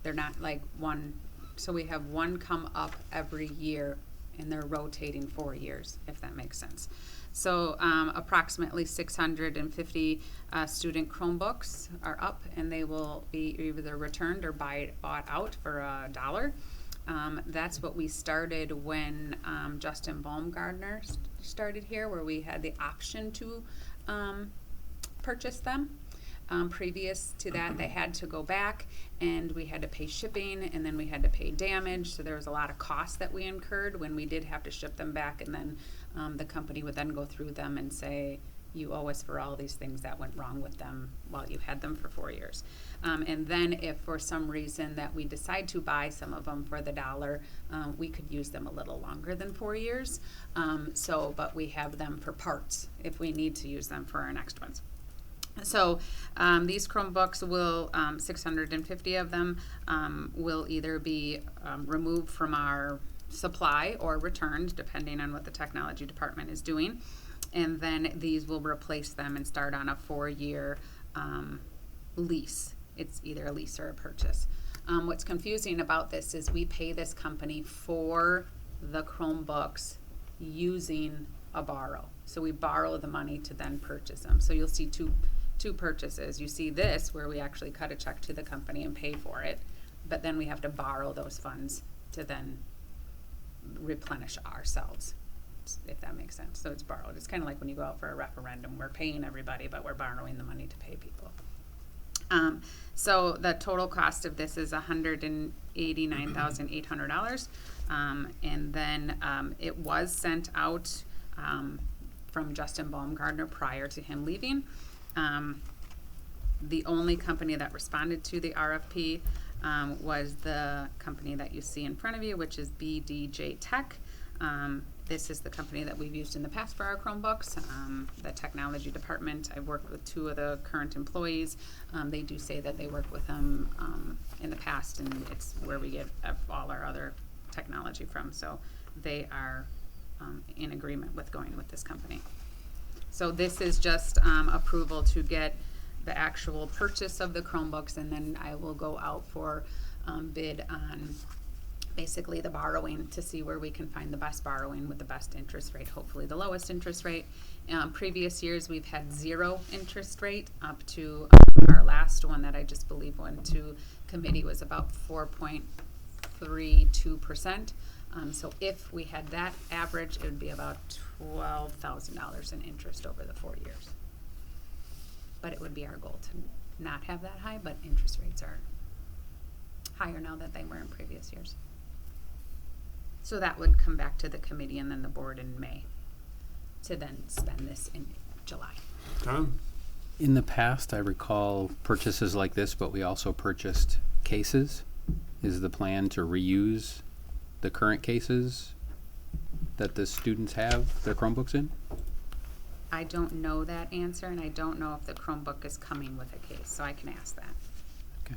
Speaker 4: they're not like one, so we have one come up every year and they're rotating 4 years, if that makes sense. So approximately 650 student Chromebooks are up, and they will be either returned or bought out for $1. That's what we started when Justin Baumgardner started here, where we had the option to purchase them. Previous to that, they had to go back and we had to pay shipping, and then we had to pay damage, so there was a lot of costs that we incurred when we did have to ship them back, and then the company would then go through them and say, you owe us for all these things that went wrong with them while you had them for 4 years. And then if for some reason that we decide to buy some of them for the $1, we could use them a little longer than 4 years. But we have them for parts if we need to use them for our next ones. So these Chromebooks will, 650 of them, will either be removed from our supply or returned, depending on what the technology department is doing. And then these will replace them and start on a 4-year lease. It's either a lease or a purchase. What's confusing about this is we pay this company for the Chromebooks using a borrow. So we borrow the money to then purchase them. So you'll see two purchases. You see this where we actually cut a check to the company and pay for it, but then we have to borrow those funds to then replenish ourselves, if that makes sense. So it's borrowed. It's kind of like when you go out for a referendum. We're paying everybody, but we're borrowing the money to pay people. So the total cost of this is $89,800. And then it was sent out from Justin Baumgardner prior to him leaving. The only company that responded to the RFP was the company that you see in front of you, which is BDJ Tech. This is the company that we've used in the past for our Chromebooks. The technology department, I've worked with 2 of the current employees. They do say that they worked with them in the past, and it's where we get all our other technology from. So they are in agreement with going with this company. So this is just approval to get the actual purchase of the Chromebooks, and then I will go out for bid on basically the borrowing to see where we can find the best borrowing with the best interest rate, hopefully the lowest interest rate. Previous years we've had 0 interest rate up to our last one that I just believe went to committee was about 4.32%. So if we had that average, it would be about $12,000 in interest over the 4 years. But it would be our goal to not have that high, but interest rates are higher now than they were in previous years. So that would come back to the committee and then the board in May to then spend this in July.
Speaker 1: Tom?
Speaker 2: In the past, I recall purchases like this, but we also purchased cases. Is the plan to reuse the current cases that the students have their Chromebooks in?
Speaker 4: I don't know that answer, and I don't know if the Chromebook is coming with a case, so I can ask that.
Speaker 2: Okay.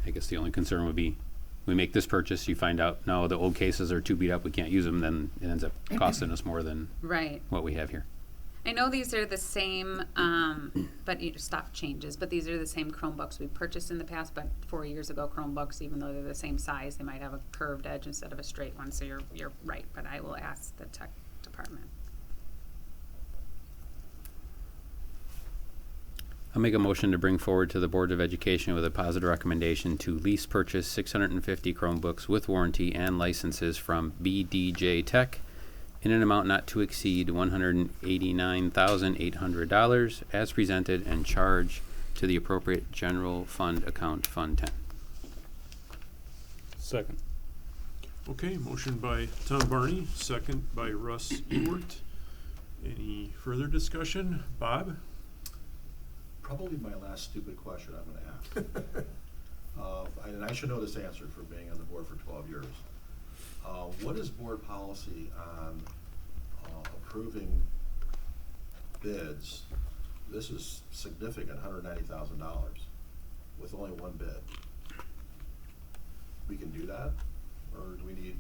Speaker 2: I guess the only concern would be we make this purchase, you find out, no, the old cases are too beat up, we can't use them, then it ends up costing us more than
Speaker 4: Right.
Speaker 2: what we have here.
Speaker 4: I know these are the same, but stuff changes, but these are the same Chromebooks we purchased in the past, but 4 years ago Chromebooks, even though they're the same size, they might have a curved edge instead of a straight one, so you're right, but I will ask the tech department.
Speaker 2: I'll make a motion to bring forward to the Board of Education with a positive recommendation to lease purchase 650 Chromebooks with warranty and licenses from BDJ Tech in an amount not to exceed $189,800 as presented and charge to the appropriate general fund account, Fund 10.
Speaker 8: Second.
Speaker 1: Okay, motion by Tom Barney, second by Russ Ewert. Any further discussion? Bob?
Speaker 9: Probably my last stupid question I'm gonna ask. And I should know this answer for being on the board for 12 years. What is board policy on approving bids? This is significant, $190,000 with only one bid. We can do that? Or do we need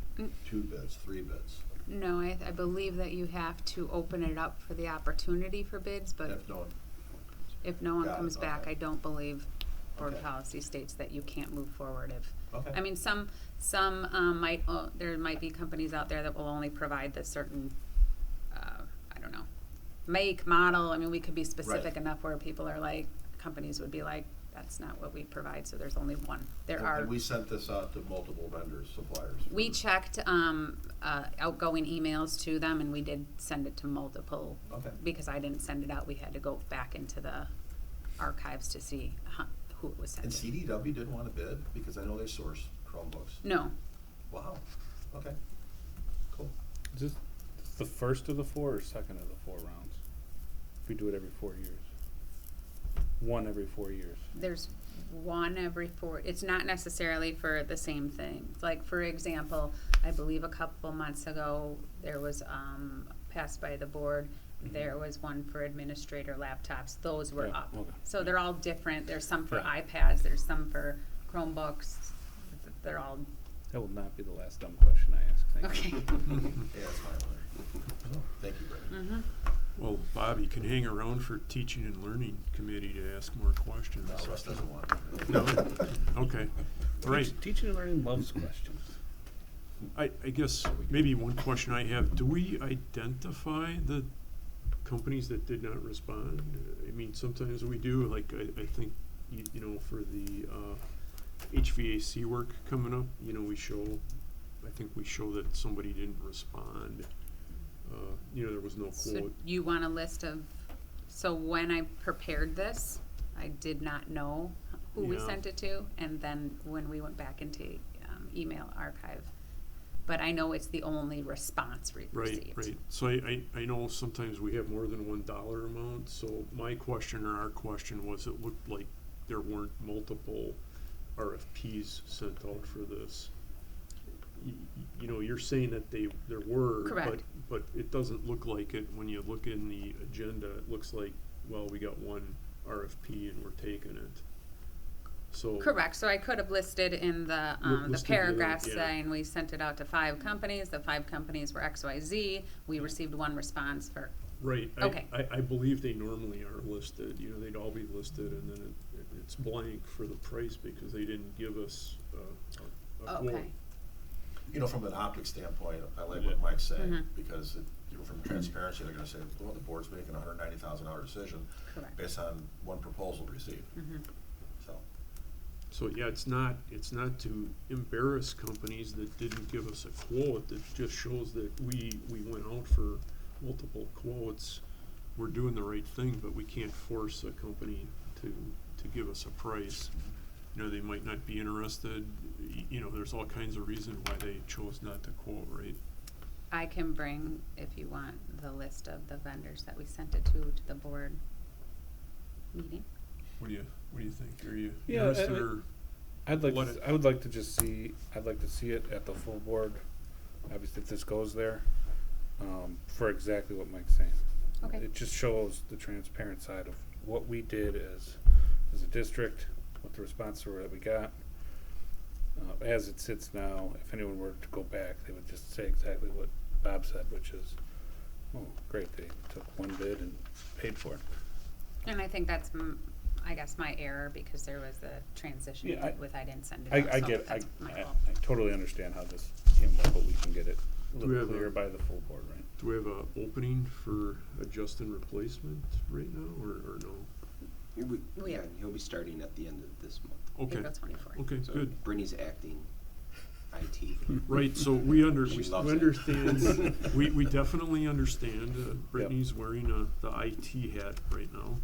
Speaker 9: 2 bids, 3 bids?
Speaker 4: No, I believe that you have to open it up for the opportunity for bids, but if no one
Speaker 9: Got it,
Speaker 4: comes back,
Speaker 9: okay.
Speaker 4: I don't believe board
Speaker 9: Okay.
Speaker 4: policy states that you can't move forward if,
Speaker 9: Okay.
Speaker 4: I mean, some there might be companies out there that will only provide the certain, I don't know, make, model. I mean, we could be specific
Speaker 9: Right.
Speaker 4: enough where people are like, companies would be like, that's not what we provide, so there's only one.
Speaker 9: And we sent this out to multiple vendors, suppliers.
Speaker 4: We checked outgoing emails to them, and we did send it to multiple.
Speaker 9: Okay.
Speaker 4: Because I didn't send it out, we had to go back into the archives to see who it was sent
Speaker 9: And
Speaker 4: to.
Speaker 9: CDW didn't want to bid because I know they source Chromebooks.
Speaker 4: No,
Speaker 9: Wow. Okay. Cool.
Speaker 8: Is this the first of the 4 or second of the 4 rounds? If we do it every 4 years. 1 every 4 years.
Speaker 4: there's one every 4. It's not necessarily for the same thing. Like, for example, I believe a couple months ago, there was passed by the board. There was one for administrator laptops. Those were
Speaker 8: Yeah,
Speaker 4: up.
Speaker 8: okay.
Speaker 4: So they're all different. There's some for
Speaker 8: Yeah.
Speaker 4: iPads. There's some for Chromebooks. They're all
Speaker 8: That will not be the last dumb question I ask. Thank
Speaker 4: okay.
Speaker 8: you.
Speaker 9: Yeah, that's fine. Thank you, Brittany.
Speaker 4: Mm-hmm.
Speaker 1: Well, Bob, you can hang around for teaching and learning committee to ask more questions.
Speaker 9: No, Russ doesn't want to.
Speaker 1: No? Okay. All right.
Speaker 8: Teaching and learning loves questions.
Speaker 1: I guess maybe one question I have, do we identify the companies that did not respond? I mean, sometimes we do, like, I think, you know, for the HVAC work coming up, you know, I think we show that somebody didn't respond. You know, there was no
Speaker 4: So
Speaker 1: quote.
Speaker 4: you want a list of, so when I prepared this, I did not know who we
Speaker 1: Yeah.
Speaker 4: sent it to, and then when we went back into email archive. But I know it's the only response we received.
Speaker 1: Right. So I know sometimes we have more than $1 amount, so my question or our question was, it looked like there weren't multiple RFPs sent out for this. You know, you're saying that there were,
Speaker 4: Correct.
Speaker 1: but it doesn't look like it. When you look in the agenda, it looks like, well, we got one RFP and we're taking it. So.
Speaker 4: Correct, so I could have listed in the
Speaker 1: Listed
Speaker 4: paragraph
Speaker 1: yeah.
Speaker 4: saying we sent it out to 5 companies, the 5 companies were XYZ, we received 1 response for,
Speaker 1: Right.
Speaker 4: Okay.
Speaker 1: I believe they normally are listed, you know, they'd all be listed, and then it's blank for the price because they didn't give us a quote.
Speaker 4: okay.
Speaker 9: You know, from an optics standpoint, I like
Speaker 1: Yeah.
Speaker 9: what Mike's saying,
Speaker 4: Mhm.
Speaker 9: because you know, from transparency, they're gonna say, well, the board's making a $190,000 decision
Speaker 4: Correct.
Speaker 9: based on one proposal received,
Speaker 4: Mhm.
Speaker 9: so.
Speaker 1: So, yeah, it's not to embarrass companies that didn't give us a quote. It just shows that we went out for multiple quotes. We're doing the right thing, but we can't force a company to give us a price. You know, they might not be interested. You know, there's all kinds of reasons why they chose not to quote, right?
Speaker 4: I can bring, if you want, the list of the vendors that we sent it to the board meeting.
Speaker 1: What do you think? Are you
Speaker 8: Yeah,
Speaker 1: interested or?
Speaker 8: I would
Speaker 1: Let
Speaker 8: like to just see, I'd like to see it at the full board, obviously if this goes there, for exactly what Mike's saying.
Speaker 4: Okay.
Speaker 8: It just shows the transparent side of what we did as a district, what the response were that we got. As it sits now, if anyone were to go back, they would just say exactly what Bob said, which is, oh, great, they took one bid and paid for it.
Speaker 4: And I think that's, I guess, my error, because there was a transition
Speaker 8: Yeah,
Speaker 4: I didn't send it
Speaker 8: I
Speaker 4: out, so
Speaker 8: get,
Speaker 4: that's my
Speaker 8: I
Speaker 4: fault.
Speaker 8: totally understand how this came about, but we can get it a
Speaker 1: Do we
Speaker 8: little
Speaker 1: have a-
Speaker 8: clearer by the full board, right?
Speaker 1: Do we have a opening for a Justin replacement right now, or no?
Speaker 4: We
Speaker 6: Yeah,
Speaker 4: have-
Speaker 6: he'll be starting at the end of this month.
Speaker 1: Okay,
Speaker 4: April 24th.
Speaker 1: okay,
Speaker 6: So
Speaker 1: good.
Speaker 6: Brittany's acting IT.
Speaker 1: Right, so we
Speaker 6: She
Speaker 1: we
Speaker 6: loves it.
Speaker 1: understand, we definitely understand, Brittany's wearing the IT hat right now.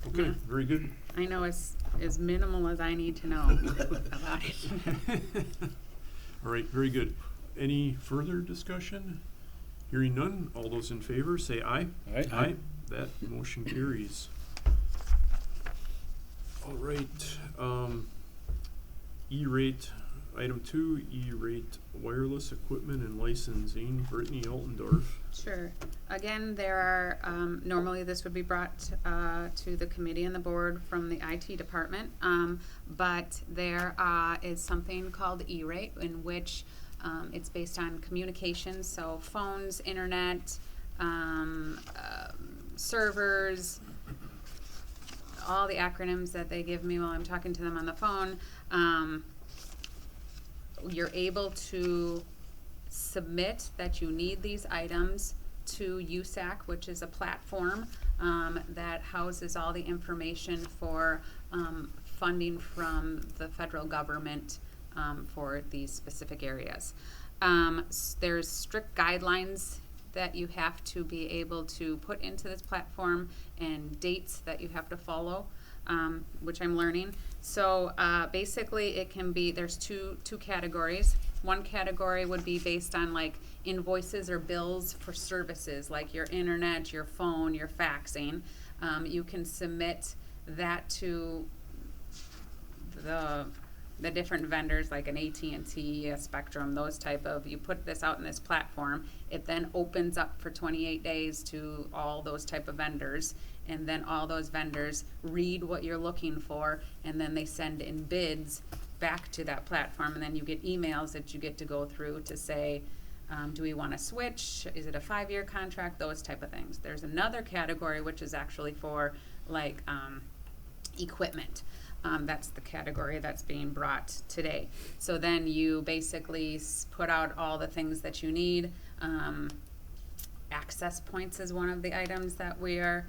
Speaker 1: Okay,
Speaker 4: Yeah.
Speaker 1: very good.
Speaker 4: I know as minimal as I need to know about it.
Speaker 1: All right, very good. Any further discussion? Hearing none, all those in favor, say aye.
Speaker 8: Aye.
Speaker 1: That motion carries. All right, E-rate, item 2, E-rate wireless equipment and licensing, Brittany Altendorf.
Speaker 4: Sure. Again, there are, normally this would be brought to the committee and the board from the IT department, but there is something called E-rate, in which it's based on communications, so phones, internet, servers, all the acronyms that they give me while I'm talking to them on the phone. You're able to submit that you need these items to USAC, which is a platform that houses all the information for funding from the federal government for these specific areas. There's strict guidelines that you have to be able to put into this platform and dates that you have to follow, which I'm learning. So basically it can be, there's two categories. One category would be based on like invoices or bills for services like your internet, your phone, your faxing. You can submit that to the different vendors like an AT&T, a Spectrum, those type of, you put this out in this platform, it then opens up for 28 days to all those type of vendors, and then all those vendors read what you're looking for, and then they send in bids back to that platform, and then you get emails that you get to go through to say, do we want to switch? Is it a 5-year contract? Those type of things. There's another category which is actually for like equipment. That's the category that's being brought today. So then you basically put out all the things that you need. Access points is one of the items that we are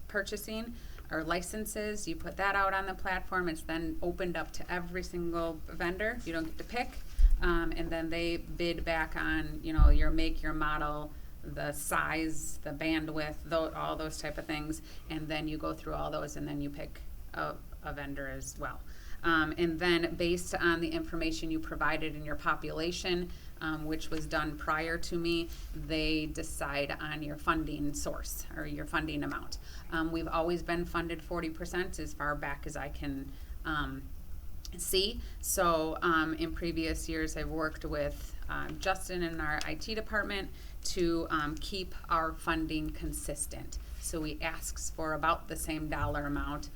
Speaker 4: purchasing. Or licenses, you put that out on the platform. It's then opened up to every single vendor. You don't get to pick. And then they bid back on, you know, your make, your model, the size, the bandwidth, all those type of things. And then you go through all those and then you pick a vendor as well. And then based on the information you provided in your population, which was done prior to me, they decide on your funding source or your funding amount. We've always been funded 40% as far back as I can see. So in previous years, I've worked with Justin in our IT department to keep our funding consistent. So he asks for about the same dollar amount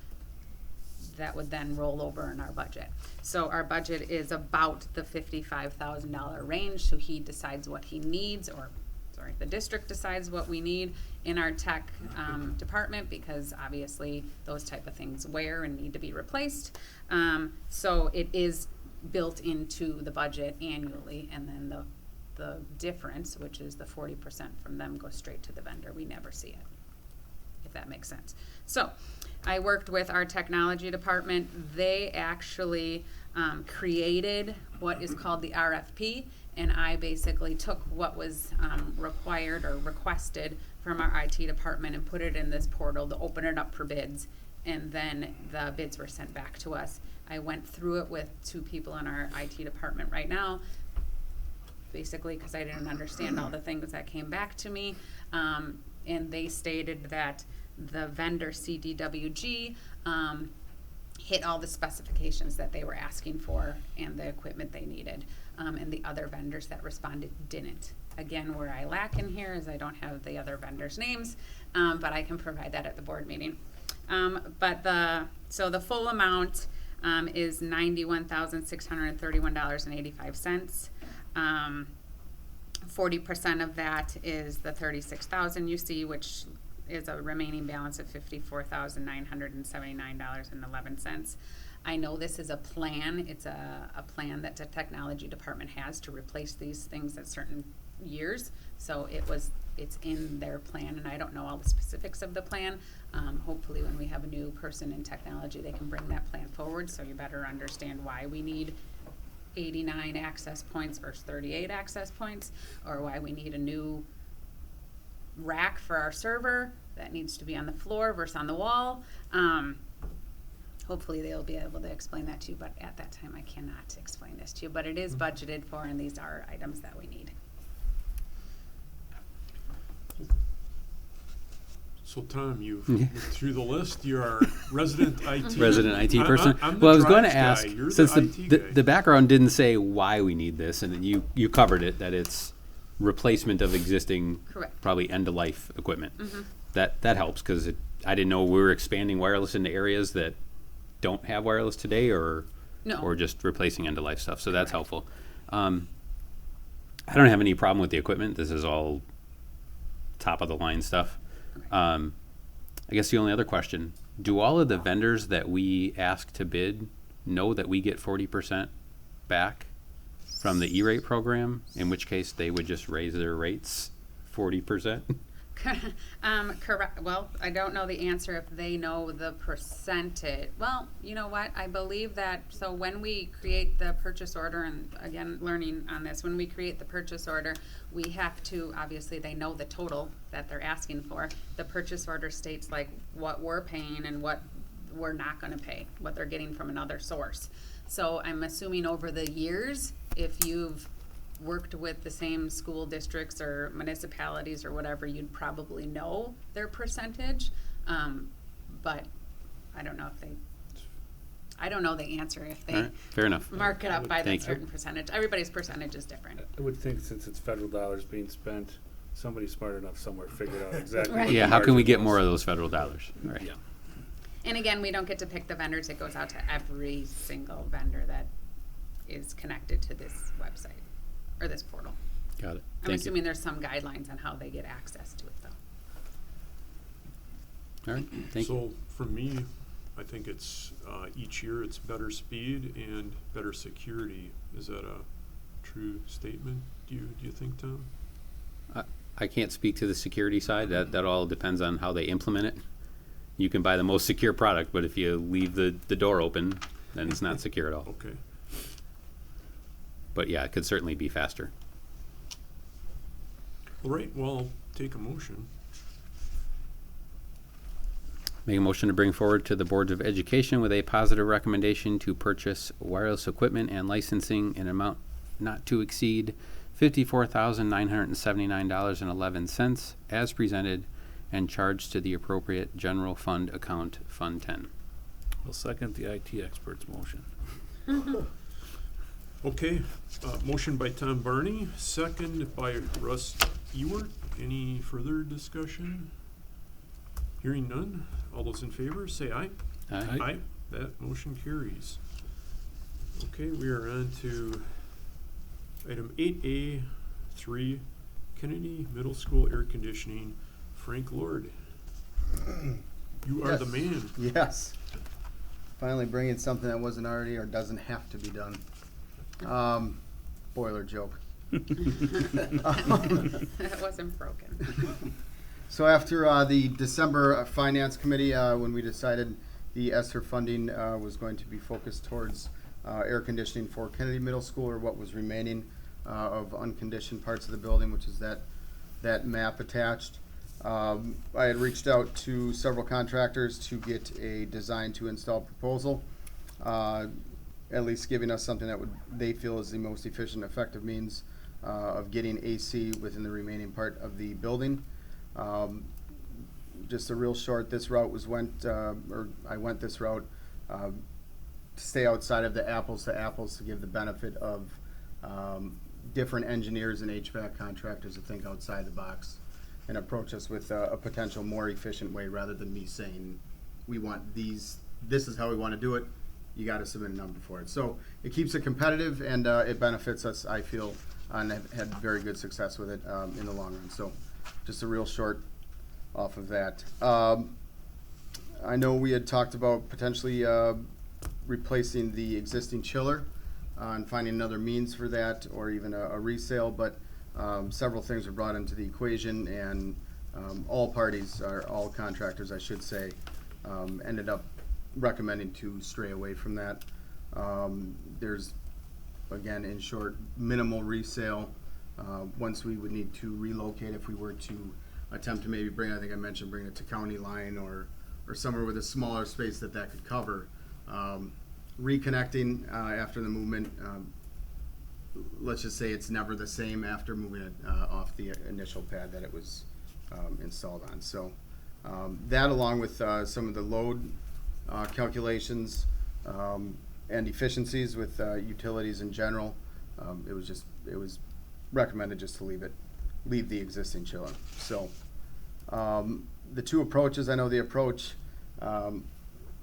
Speaker 4: that would then roll over in our budget. So our budget is about the $55,000 range, so he decides what he needs, or sorry, the district decides what we need in our tech department, because obviously those type of things wear and need to be replaced. So it is built into the budget annually, and then the difference, which is the 40% from them, goes straight to the vendor. We never see it, if that makes sense. So I worked with our technology department. They actually created what is called the RFP, and I basically took what was required or requested from our IT department and put it in this portal to open it up for bids, and then the bids were sent back to us. I went through it with 2 people in our IT department right now, basically because I didn't understand all the things that came back to me, and they stated that the vendor CDWG hit all the specifications that they were asking for and the equipment they needed, and the other vendors that responded didn't. Again, where I lack in here is I don't have the other vendors' names, but I can provide that at the board meeting. So the full amount is $91,631.85. 40% of that is the $36,000 you see, which is a remaining balance of $54,979.11. I know this is a plan. It's a plan that the technology department has to replace these things at certain years. So it's in their plan, and I don't know all the specifics of the plan. Hopefully when we have a new person in technology, they can bring that plan forward so you better understand why we need 89 access points versus 38 access points, or why we need a new rack for our server that needs to be on the floor versus on the wall. Hopefully they'll be able to explain that to you, but at that time I cannot explain this to you. But it is budgeted for, and these are items that we need.
Speaker 1: So Tom, you've
Speaker 2: Yeah.
Speaker 1: looked through the list. You're our resident IT.
Speaker 2: Resident IT person.
Speaker 1: I'm the
Speaker 2: Well, I was going to
Speaker 1: drives
Speaker 2: ask,
Speaker 1: guy. You're
Speaker 2: since
Speaker 1: the IT guy.
Speaker 2: the background didn't say why we need this, and then you covered it, that it's replacement of existing,
Speaker 4: Correct.
Speaker 2: probably end-of-life equipment. That helps, because I didn't know we were expanding wireless into areas that don't have wireless today, or just replacing end-of-life stuff. So that's helpful. I don't have any problem with the equipment. This is all top-of-the-line stuff. I guess the only other question, do all of the vendors that we ask to bid know that we get 40% back from the E-rate program, in which case they would just raise their rates 40%?
Speaker 4: Correct. Well, I don't know the answer if they know the percentage. Well, you know what? I believe that, so when we create the purchase order, and again, learning on this, when we create the purchase order, we have to, obviously they know the total that they're asking for. The purchase order states like what we're paying and what we're not gonna pay, what they're getting from another source. So I'm assuming over the years, if you've worked with the same school districts or municipalities or whatever, you'd probably know their percentage. But I don't know if I don't know the answer if they
Speaker 2: All right, fair enough.
Speaker 4: mark it up by that
Speaker 2: Thank you.
Speaker 4: certain percentage. Everybody's percentage is different.
Speaker 8: I would think since it's federal dollars being spent, somebody smart enough somewhere figured out exactly.
Speaker 4: Right.
Speaker 8: what
Speaker 2: Yeah,
Speaker 8: the
Speaker 2: how can we
Speaker 8: margin
Speaker 2: get
Speaker 8: was.
Speaker 2: more of those federal dollars? Right.
Speaker 8: Yeah.
Speaker 4: And again, we don't get to pick the vendors. It goes out to every single vendor that is connected to this website or this portal.
Speaker 2: Got it.
Speaker 4: I'm
Speaker 2: Thank
Speaker 4: assuming
Speaker 2: you.
Speaker 4: there's some guidelines on how they get access to it though.
Speaker 2: All right, thank you.
Speaker 1: So for me, I think it's each year it's better speed and better security. Is that a true statement? Do you think, Tom?
Speaker 2: I can't speak to the security side. That all depends on how they implement it. You can buy the most secure product, but if you leave the door open, then it's not secure at all.
Speaker 1: Okay.
Speaker 2: But yeah, it could certainly be faster.
Speaker 1: All right. Well, I'll take a motion.
Speaker 2: Make a motion to bring forward to the Boards of Education with a positive recommendation to purchase wireless equipment and licensing in amount not to exceed $54,979.11 as presented and charged to the appropriate general fund account, Fund 10.
Speaker 8: I'll second the IT expert's motion.
Speaker 1: Okay, motion by Tom Barney, second by Russ Ewert. Any further discussion? Hearing none. All those in favor, say aye.
Speaker 8: Aye.
Speaker 1: That motion carries. Okay, we are on to item 8A3, Kennedy Middle School Air Conditioning. Frank Lord, you are the
Speaker 10: Yes.
Speaker 1: man.
Speaker 10: Yes. Finally bringing something that wasn't already or doesn't have to be done. Boiler joke.
Speaker 4: It wasn't broken.
Speaker 10: So after the December Finance Committee, when we decided the ESSER funding was going to be focused towards air conditioning for Kennedy Middle School, or what was remaining of unconditioned parts of the building, which is that map attached. I had reached out to several contractors to get a design to install proposal, at least giving us something that they feel is the most efficient, effective means of getting AC within the remaining part of the building. Just a real short, this route I went this route to stay outside of the apples to apples, to give the benefit of different engineers and HVAC contractors to think outside the box and approach us with a potential more efficient way, rather than me saying, we want these, this is how we want to do it, you got to submit a number for it. So it keeps it competitive, and it benefits us, I feel, and have had very good success with it in the long run. So just a real short off of that. I know we had talked about potentially replacing the existing chiller and finding another means for that, or even a resale, but several things were brought into the equation, and all parties, or all contractors I should say, ended up recommending to stray away from that. There's, again, in short, minimal resale. Once we would need to relocate, if we were to attempt to maybe bring, I think I mentioned bring it to County Line or somewhere with a smaller space that could cover. Reconnecting after the movement, let's just say it's never the same after moving it off the initial pad that it was installed on. So that, along with some of the load calculations and efficiencies with utilities in general, it was recommended just to leave the existing chiller. So the two approaches, I know the approach, I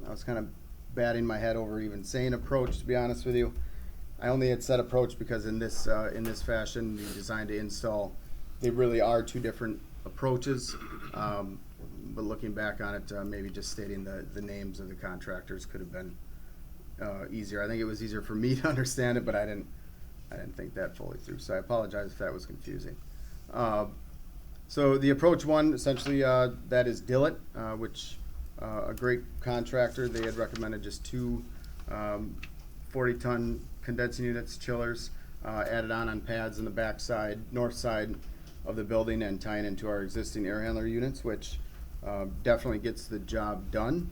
Speaker 10: was kind of batting my head over even saying approach, to be honest with you. I only had said approach because in this fashion, the design to install, they really are two different approaches. But looking back on it, maybe just stating the names of the contractors could have been easier. I think it was easier for me to understand it, but I didn't think that fully through. So I apologize if that was confusing. So the approach one, essentially, that is Dillett, which a great contractor. They had recommended just two 40-ton condensing units, chillers, added on pads in the back side, north side of the building, and tying into our existing air handler units, which definitely gets the job done.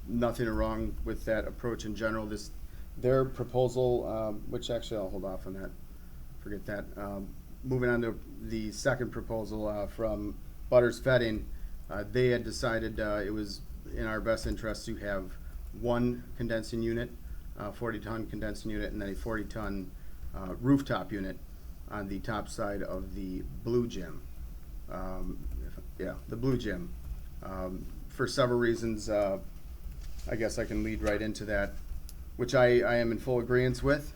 Speaker 10: Nothing wrong with that approach in general. Their proposal, which actually I'll hold off on that, forget that. Moving on to the second proposal from Butters Fetting, they had decided it was in our best interest to have one condensing unit, 40-ton condensing unit, and then a 40-ton rooftop unit on the top side of the blue gym. The blue gym. For several reasons, I guess I can lead right into that, which I am in full agreement with.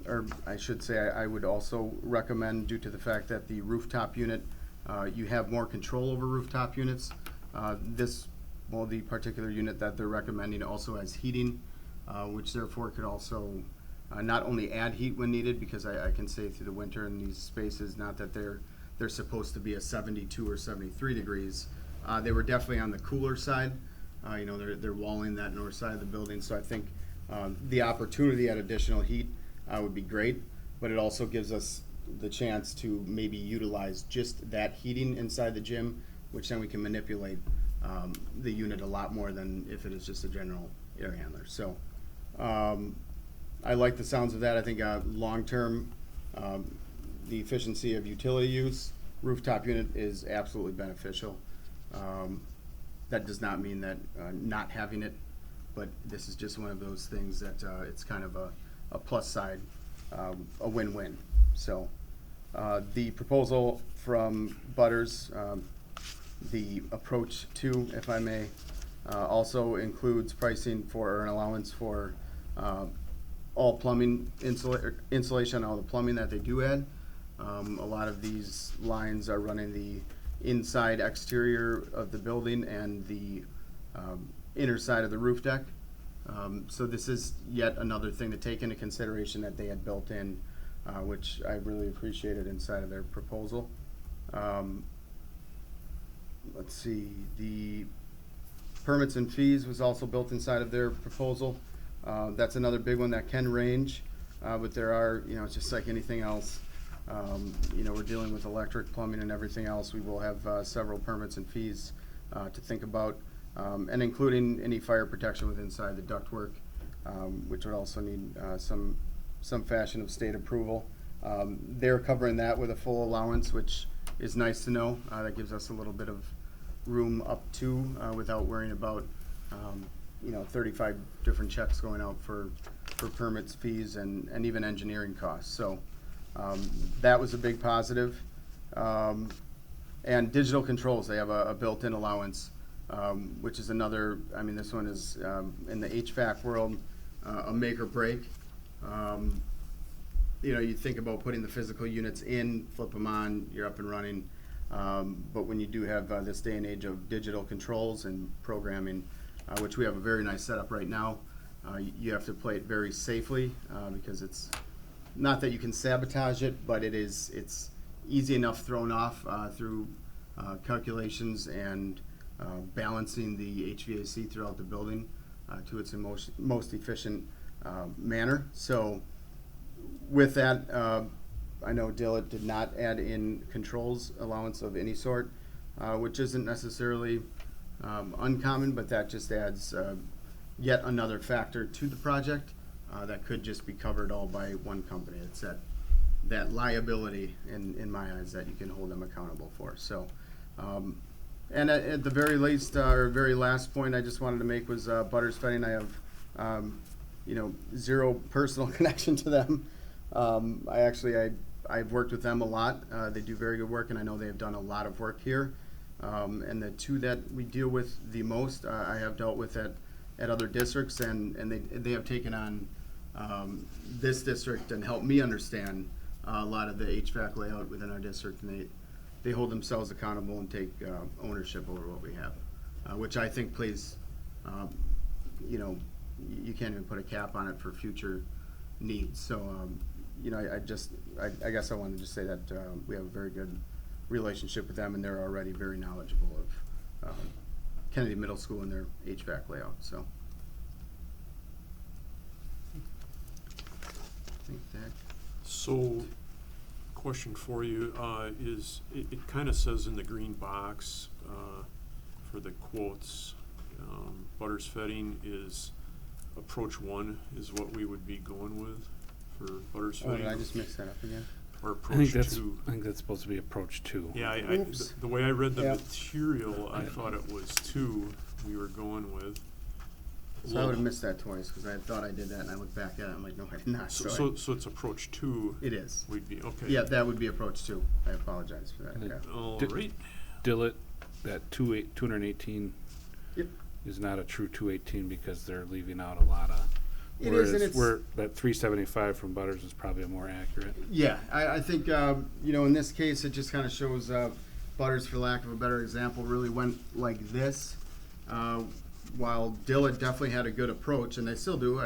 Speaker 10: Or I should say I would also recommend, due to the fact that the rooftop unit, you have more control over rooftop units. The particular unit that they're recommending also has heating, which therefore could also not only add heat when needed, because I can say through the winter in these spaces, not that they're supposed to be a 72 or 73 degrees. They were definitely on the cooler side. They're walling that north side of the building, so I think the opportunity at additional heat would be great, but it also gives us the chance to maybe utilize just that heating inside the gym which then we can manipulate the unit a lot more than if it is just a general air handler. So I like the sounds of that. I think long-term, the efficiency of utility use, rooftop unit is absolutely beneficial. That does not mean that not having it, but this is just one of those things that it's kind of a plus side, a win-win. So the proposal from Butters, the approach 2, if I may, also includes pricing for, or an allowance for all plumbing insulation, all the plumbing that they do add. A lot of these lines are running the inside exterior of the building and the inner side of the roof deck. So this is yet another thing to take into consideration that they had built in, which I really appreciated inside of their proposal. Let's see, the permits and fees was also built inside of their proposal. That's another big one that can range, but there are, it's just like anything else. We're dealing with electric, plumbing, and everything else. We will have several permits and fees to think about, and including any fire protection with inside the ductwork, which would also need some fashion of state approval. They're covering that with a full allowance, which is nice to know. That gives us a little bit of room up to without worrying about 35 different checks going out for permits, fees, and even engineering costs. So that was a big positive. And digital controls, they have a built-in allowance, which is another, this one is in the HVAC world, a make or break. You think about putting the physical units in, flip them on, you're up and running. But when you do have this day and age of digital controls and programming, which we have a very nice setup right now, you have to play it very safely because it's not that you can sabotage it, but it's easy enough thrown off through calculations and balancing the HVAC throughout the building to its most efficient manner. So with that, I know Dillett did not add in controls allowance of any sort, which isn't necessarily uncommon, but that just adds yet another factor to the project that could just be covered all by one company. It's that liability in my eyes that you can hold them accountable for. So, and at the very least, or very last point I just wanted to make was Butters Fetting. I have, zero personal connection to them. I've worked with them a lot. They do very good work, and I know they have done a lot of work here. And the two that we deal with the most, I have dealt with at other districts, and they have taken on this district and helped me understand a lot of the HVAC layout within our district, and they hold themselves accountable and take ownership over what we have, which I think plays, you can't even put a cap on it for future needs. So, I guess I wanted to just say that we have a very good relationship with them, and they're already very knowledgeable of Kennedy Middle School and their HVAC layout. So, I think that.
Speaker 1: So, question for you is, it kind of says in the green box for the quotes, Butters Fetting is approach 1 is what we would be going with for Butters
Speaker 10: Oh,
Speaker 1: Fetting.
Speaker 10: did I just mix that up again?
Speaker 1: Or
Speaker 8: I
Speaker 1: approach
Speaker 8: think
Speaker 1: 2.
Speaker 8: that's supposed to be approach 2.
Speaker 1: Yeah,
Speaker 10: Oops.
Speaker 1: the way I read the
Speaker 10: Yeah.
Speaker 1: material, I thought it was 2 we were going with.
Speaker 10: So I would have missed that twice because I thought I did that, and I looked back at it. I'm like, no, I did not.
Speaker 1: So it's approach 2.
Speaker 10: It is.
Speaker 1: We'd be okay.
Speaker 10: Yeah, that would be approach 2. I apologize for that. Yeah.
Speaker 1: All
Speaker 8: Did-
Speaker 1: right.
Speaker 8: Dillett, that 218
Speaker 10: Yep.
Speaker 8: is not a true 218 because they're leaving out a lot of.
Speaker 10: It is, and it's
Speaker 8: where that 375 from Butters is probably a more accurate.
Speaker 10: Yeah, I think in this case it just kind of shows Butters, for lack of a better example, really went like this. While Dillett definitely had a good approach, and they still do.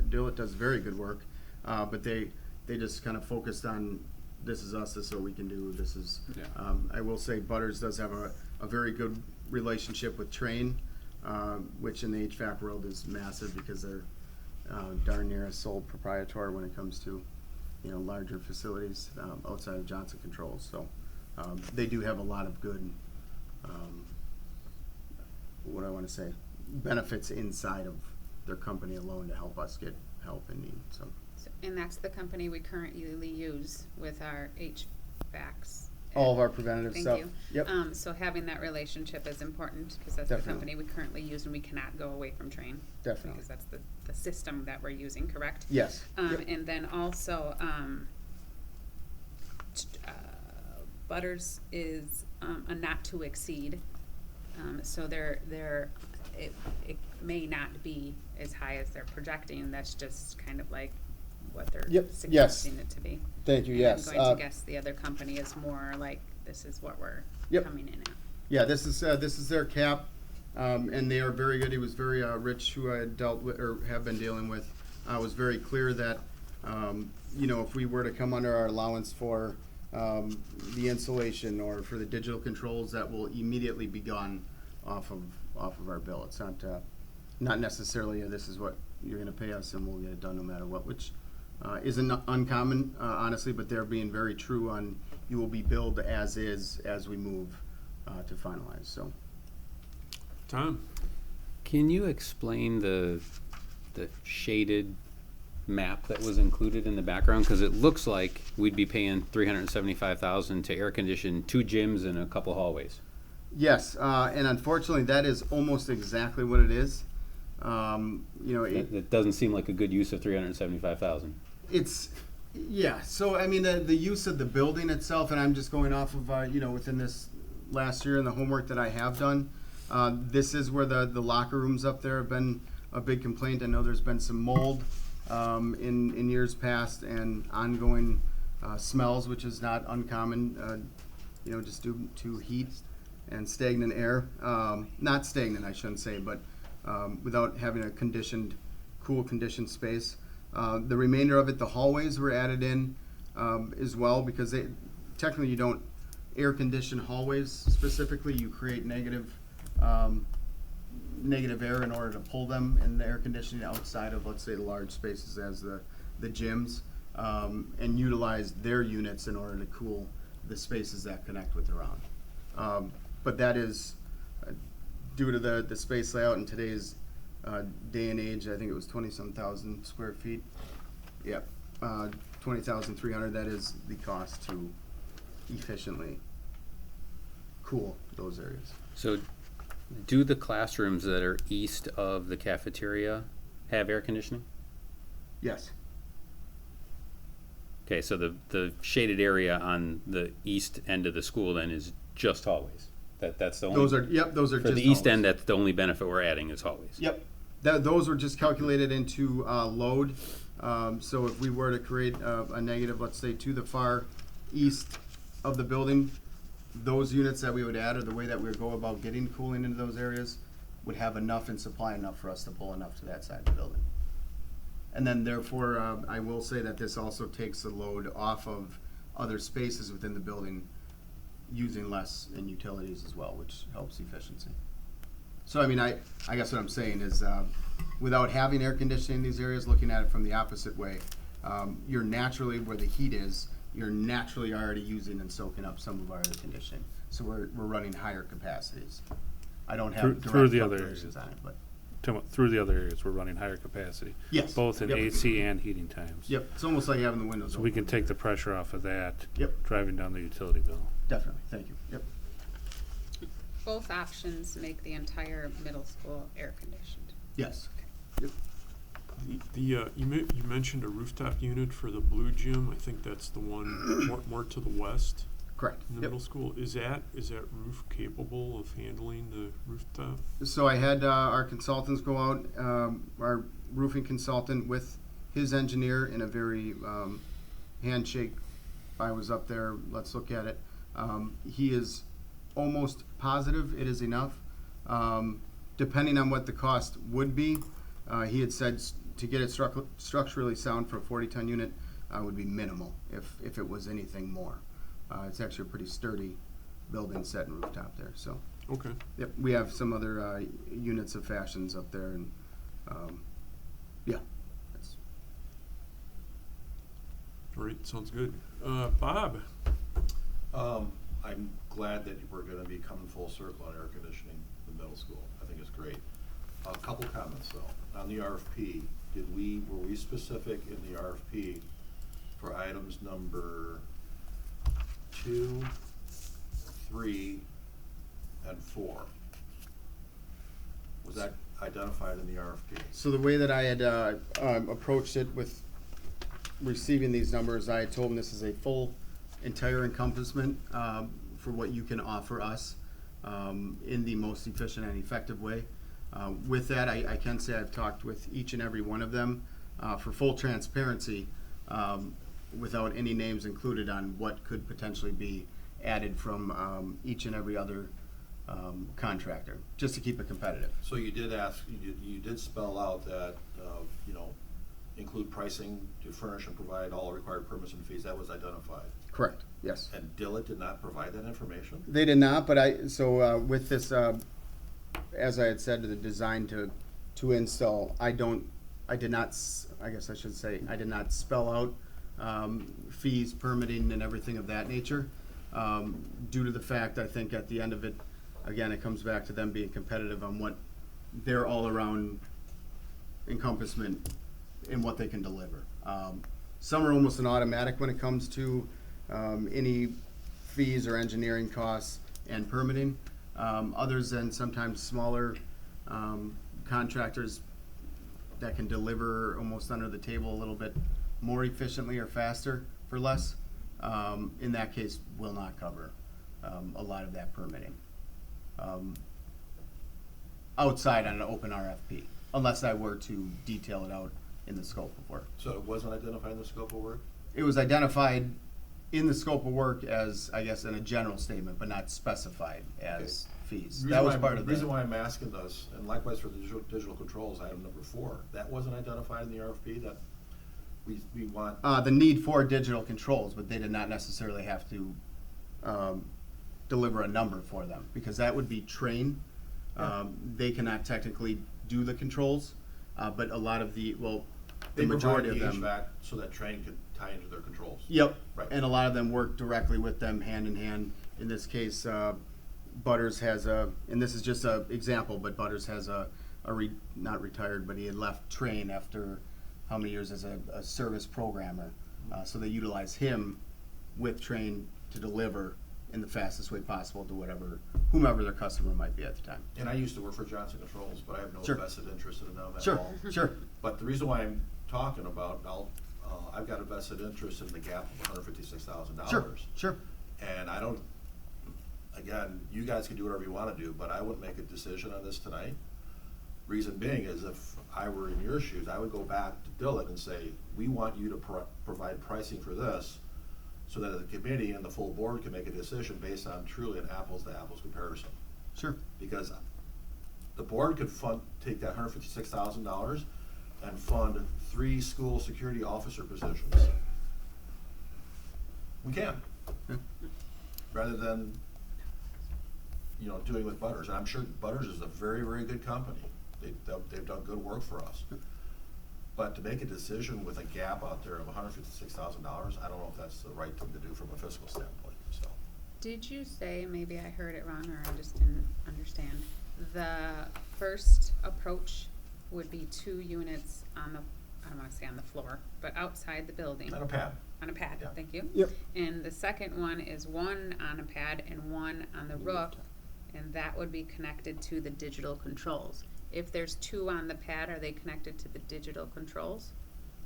Speaker 10: Dillett does very good work, but they just kind of focused on this is us, this is what we can do. This is.
Speaker 8: Yeah.
Speaker 10: I will say Butters does have a very good relationship with Trane, which in the HVAC world is massive because they're darn near a sole proprietor when it comes to larger facilities outside of Johnson Controls. So they do have a lot of good what do I want to say, benefits inside of their company alone to help us get help in need. So
Speaker 4: And that's the company we currently use with our HVACs.
Speaker 10: all of our preventative
Speaker 4: Thank
Speaker 10: stuff.
Speaker 4: you.
Speaker 10: Yep.
Speaker 4: So having that relationship is important because that's the
Speaker 10: Definitely.
Speaker 4: company we currently use and we cannot go away from Train.
Speaker 10: Definitely.
Speaker 4: Because that's the system that we're using, correct?
Speaker 10: Yes. Yep.
Speaker 4: And then also, Butters is a not to exceed. So it may not be as high as they're projecting. That's just kind of like what they're
Speaker 10: Yep. Yes.
Speaker 4: suggesting it to be.
Speaker 10: Thank you.
Speaker 4: And
Speaker 10: Yes.
Speaker 4: I'm going to guess the other company is more like this is what we're
Speaker 10: Yep.
Speaker 4: coming in at.
Speaker 10: Yeah, this is their cap, and they are very good. He was very Rich, who I had dealt with or have been dealing with, was very clear that if we were to come under our allowance for the insulation or for the digital controls, that will immediately be gone off of our bill. It's not necessarily this is what you're going to pay us and we'll get it done no matter what, which isn't uncommon, honestly, but they're being very true on you will be billed as is as we move to finalize. So
Speaker 1: Tom?
Speaker 2: Can you explain the shaded map that was included in the background? Because it looks like we'd be paying $375,000 to air condition 2 gyms and a couple hallways.
Speaker 10: yes, and unfortunately, that is almost exactly what it is.
Speaker 2: That doesn't seem like a good use of $375,000.
Speaker 10: Yeah. So I mean, the use of the building itself, and I'm just going off of within this last year and the homework that I have done. This is where the locker rooms up there have been a big complaint. I know there's been some mold in years past and ongoing smells, which is not uncommon. Just due to heat and stagnant air. Not stagnant, I shouldn't say, but without having a cool conditioned space. The remainder of it, the hallways were added in as well because technically you don't air condition hallways specifically. You create negative air in order to pull them in the air conditioning outside of, let's say, the large spaces as the gyms, and utilize their units in order to cool the spaces that connect with the round. But that is due to the space layout in today's day and age. I think it was 20-some thousand square feet. Yep, 20,300. That is the cost to efficiently cool those areas.
Speaker 2: So do the classrooms that are east of the cafeteria have air conditioning?
Speaker 10: Yes.
Speaker 2: Okay, so the shaded area on the east end of the school then is just hallways. That's the only.
Speaker 10: Those are
Speaker 2: for
Speaker 10: just
Speaker 2: the east
Speaker 10: hallways.
Speaker 2: end. That's the only benefit we're adding is hallways.
Speaker 10: Yep. Those were just calculated into load. So if we were to create a negative, let's say, to the far east of the building, those units that we would add, or the way that we would go about getting cooling into those areas, would have enough and supply enough for us to pull enough to that side of the building. And then therefore, I will say that this also takes the load off of other spaces within the building, using less in utilities as well, which helps efficiency. So I mean, I guess what I'm saying is, without having air conditioning in these areas, looking at it from the opposite way, you're naturally, where the heat is, you're naturally already using and soaking up some of our air conditioning. So we're running higher capacities. I don't have
Speaker 8: Through
Speaker 10: direct
Speaker 8: the other
Speaker 10: calculations
Speaker 8: areas.
Speaker 10: on it, but
Speaker 8: Through the other areas, we're running higher capacity.
Speaker 10: yes.
Speaker 8: Both in
Speaker 10: Yep.
Speaker 8: AC and heating times.
Speaker 10: Yep, it's almost like having the windows
Speaker 8: So
Speaker 10: open.
Speaker 8: we can take the pressure off of that.
Speaker 10: Yep.
Speaker 8: Driving down the utility bill.
Speaker 10: Definitely, thank you. Yep.
Speaker 4: Both options make the entire middle school air conditioned.
Speaker 10: Yes.
Speaker 1: You mentioned a rooftop unit for the blue gym. I think that's the one more to the west
Speaker 10: Correct.
Speaker 1: in the
Speaker 10: Yep.
Speaker 1: middle school. Is that roof capable of handling the rooftop?
Speaker 10: So I had our consultants go out, our roofing consultant with his engineer in a very handshake. I was up there, let's look at it. He is almost positive it is enough. Depending on what the cost would be, he had said to get it structurally sound for a 40-ton unit would be minimal if it was anything more. It's actually a pretty sturdy building set and rooftop there. So,
Speaker 1: Okay.
Speaker 10: yep, we have some other units of fashions up there, and yeah. That's,
Speaker 1: All right. Sounds good. Bob.
Speaker 9: I'm glad that we're gonna be coming full circle on air conditioning the middle school. I think it's great. A couple comments though. On the RFP, were we specific in the RFP for items number 2, 3, and 4? Was that identified in the RFP?
Speaker 10: So the way that I had approached it with receiving these numbers, I had told them this is a full, entire encompassment for what you can offer us in the most efficient and effective way. With that, I can say I've talked with each and every one of them for full transparency, without any names included on what could potentially be added from each and every other contractor, just to keep it competitive.
Speaker 9: So you did ask, you did spell out that, include pricing to furnish and provide all required permits and fees. That was identified.
Speaker 10: Correct, yes.
Speaker 9: And Dillett did not provide that information?
Speaker 10: They did not, but with this, as I had said, the design to install, I did not spell out fees, permitting, and everything of that nature, due to the fact, I think at the end of it, again, it comes back to them being competitive on what their all-around encompassment and what they can deliver. Some are almost an automatic when it comes to any fees or engineering costs and permitting. Others then sometimes smaller contractors that can deliver almost under the table a little bit more efficiently or faster for less, in that case will not cover a lot of that permitting. Outside on an open RFP, unless I were to detail it out in the scope of work.
Speaker 9: So it wasn't identified in the scope of work?
Speaker 10: It was identified in the scope of work as, I guess, in a general statement, but not specified as fees. That was part of
Speaker 9: the reason
Speaker 10: the.
Speaker 9: why I'm asking this, and likewise for the digital controls, item number 4, that wasn't identified in the RFP, that we want.
Speaker 10: The need for digital controls, but they did not necessarily have to deliver a number for them, because that would be train. They cannot technically do the controls, but a lot of the majority of them.
Speaker 9: HVAC so that train could tie into their controls.
Speaker 10: Yep.
Speaker 9: Right.
Speaker 10: And a lot of them work directly with them hand in hand. In this case, Butters has and this is just an example, but Butters has not retired, but he had left Train after how many years as a service programmer. So they utilize him with Train to deliver in the fastest way possible to whomever their customer might be at the time.
Speaker 9: And I used to work for Johnson Controls, but I have no
Speaker 10: Sure.
Speaker 9: vested interest in them at
Speaker 10: Sure,
Speaker 9: all.
Speaker 10: sure.
Speaker 9: But the reason why I'm talking about, I've got a vested interest in the gap of $156,000.
Speaker 10: Sure, sure.
Speaker 9: And I don't, again, you guys can do whatever you want to do, but I wouldn't make a decision on this tonight. Reason being is if I were in your shoes, I would go back to Dillett and say, we want you to provide pricing for this so that the committee and the full board can make a decision based on truly an apples-to-apples comparison.
Speaker 10: Sure.
Speaker 9: Because the board could take that $156,000 and fund 3 school security officer positions. We can.
Speaker 10: Yeah.
Speaker 9: Rather than, doing with Butters. And I'm sure Butters is a very, very good company. They've done good work for us. But to make a decision with a gap out there of $156,000, I don't know if that's the right thing to do from a fiscal standpoint, so.
Speaker 4: Did you say, maybe I heard it wrong or I just didn't understand, the first approach would be 2 units on the, I don't wanna say on the floor, but outside the building?
Speaker 9: On a pad.
Speaker 4: On a pad,
Speaker 9: Yeah.
Speaker 4: thank you.
Speaker 10: Yep.
Speaker 4: And the second one is 1 on a pad and 1 on the roof, and that would be connected to the digital controls. If there's 2 on the pad, are they connected to the digital controls?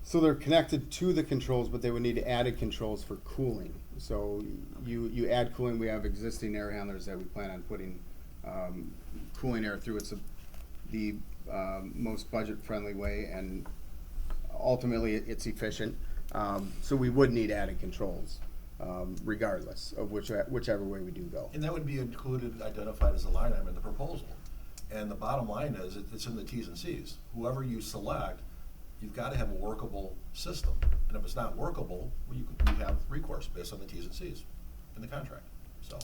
Speaker 10: So they're connected to the controls, but they would need added controls for cooling. So you add cooling. We have existing air handlers that we plan on putting cooling air through. It's the most budget-friendly way, and ultimately it's efficient. So we would need added controls, regardless of whichever way we do go.
Speaker 9: And that would be identified as a line item in the proposal. And the bottom line is, it's in the T's and C's. Whoever you select, you've got to have a workable system. And if it's not workable, well, you have recourse based on the T's and C's in the contract. So,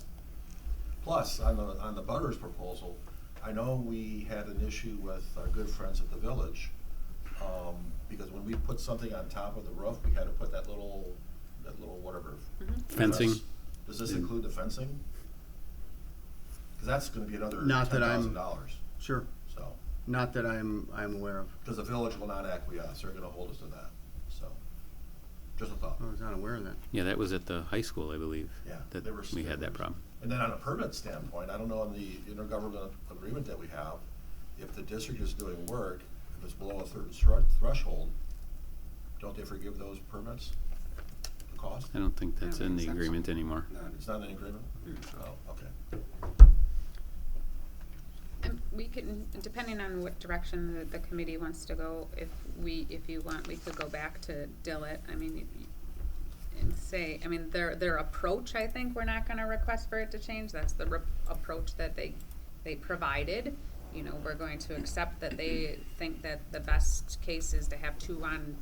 Speaker 9: plus on the Butters proposal, I know we had an issue with our good friends at the Village, because when we put something on top of the roof, we had to put that little whatever
Speaker 2: Fencing.
Speaker 9: Does this include the fencing? Cause that's gonna be another
Speaker 10: Not that I'm-
Speaker 9: $10,000,
Speaker 10: Sure.
Speaker 9: so.
Speaker 10: Not that I'm aware of.
Speaker 9: Cause the village will not acquiesce, they're gonna hold us to that, so. Just a thought.
Speaker 10: I was not aware of that.
Speaker 2: Yeah, that was at the high school, I believe.
Speaker 9: Yeah,
Speaker 2: That
Speaker 9: they were
Speaker 2: we had that
Speaker 9: scared.
Speaker 2: problem.
Speaker 9: And then on a permit standpoint, I don't know in the intergovernmental agreement that we have, if the district is doing work, if it's below a certain threshold, don't they forgive those permits, the cost?
Speaker 2: I don't think that's
Speaker 4: I don't
Speaker 2: in the
Speaker 4: think so.
Speaker 2: agreement anymore.
Speaker 9: It's not in the agreement? Oh, okay.
Speaker 4: And we can, depending on what direction the committee wants to go, if you want, we could go back to Dillett, I mean, and say, I mean, their approach, I think, we're not gonna request for it to change, that's the approach that they provided. You know, we're going to accept that they think that the best case is to have 2 on,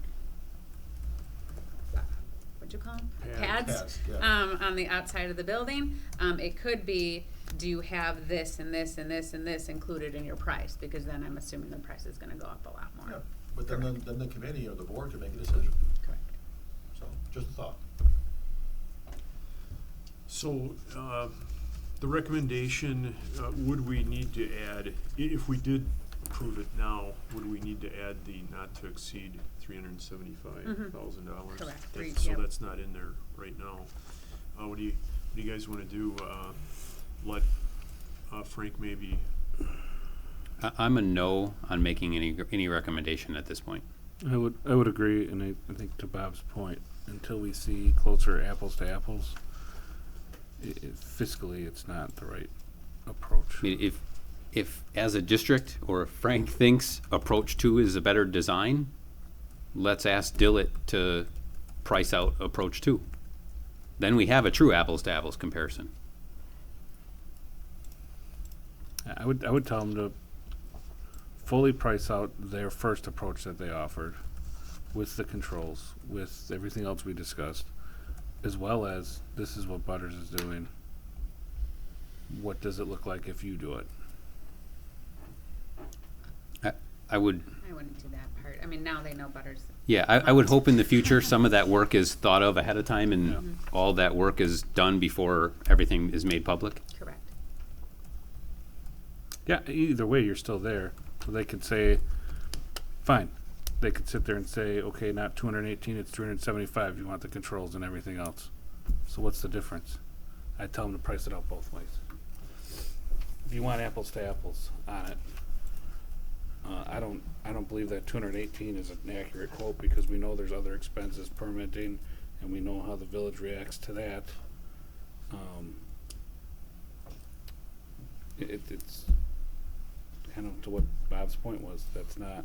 Speaker 4: what'd you call them?
Speaker 9: Pads, yeah.
Speaker 4: On the outside of the building. It could be, do you have this and this and this and this included in your price? Because then I'm assuming the price is gonna go up a lot more.
Speaker 9: Yeah, but then the committee or the board can make a decision,
Speaker 4: Correct.
Speaker 9: so, just a thought.
Speaker 1: So, the recommendation, would we need to add, if we did approve it now, would we need to add the not to exceed $375,000?
Speaker 4: Correct.
Speaker 1: So
Speaker 4: Yep.
Speaker 1: that's not in there right now. What do you guys wanna do? Let Frank maybe,
Speaker 2: I'm a no on making any recommendation at this point.
Speaker 8: I would agree, and I think to Bob's point, until we see closer apples to apples, fiscally, it's not the right approach.
Speaker 2: I mean, if as a district, or if Frank thinks approach 2 is a better design, let's ask Dillett to price out approach 2. Then we have a true apples to apples comparison.
Speaker 8: I would tell them to fully price out their first approach that they offered, with the controls, with everything else we discussed, as well as this is what Butters is doing. What does it look like if you do it?
Speaker 2: I would,
Speaker 4: I wouldn't do that part. I mean, now they know Butters.
Speaker 2: yeah, I would hope in the future some of that work is thought of ahead of time and
Speaker 8: Yeah.
Speaker 2: all that work is done before everything is made public.
Speaker 4: Correct.
Speaker 8: Yeah, either way, you're still there. So they could say, fine. They could sit there and say, okay, not 218, it's 375. You want the controls and everything else. So what's the difference? I tell them to price it out both ways. If you want apples to apples on it, I don't believe that 218 is an accurate quote, because we know there's other expenses, permitting, and we know how the village reacts to that. It's kind of to what Bob's point was. That's not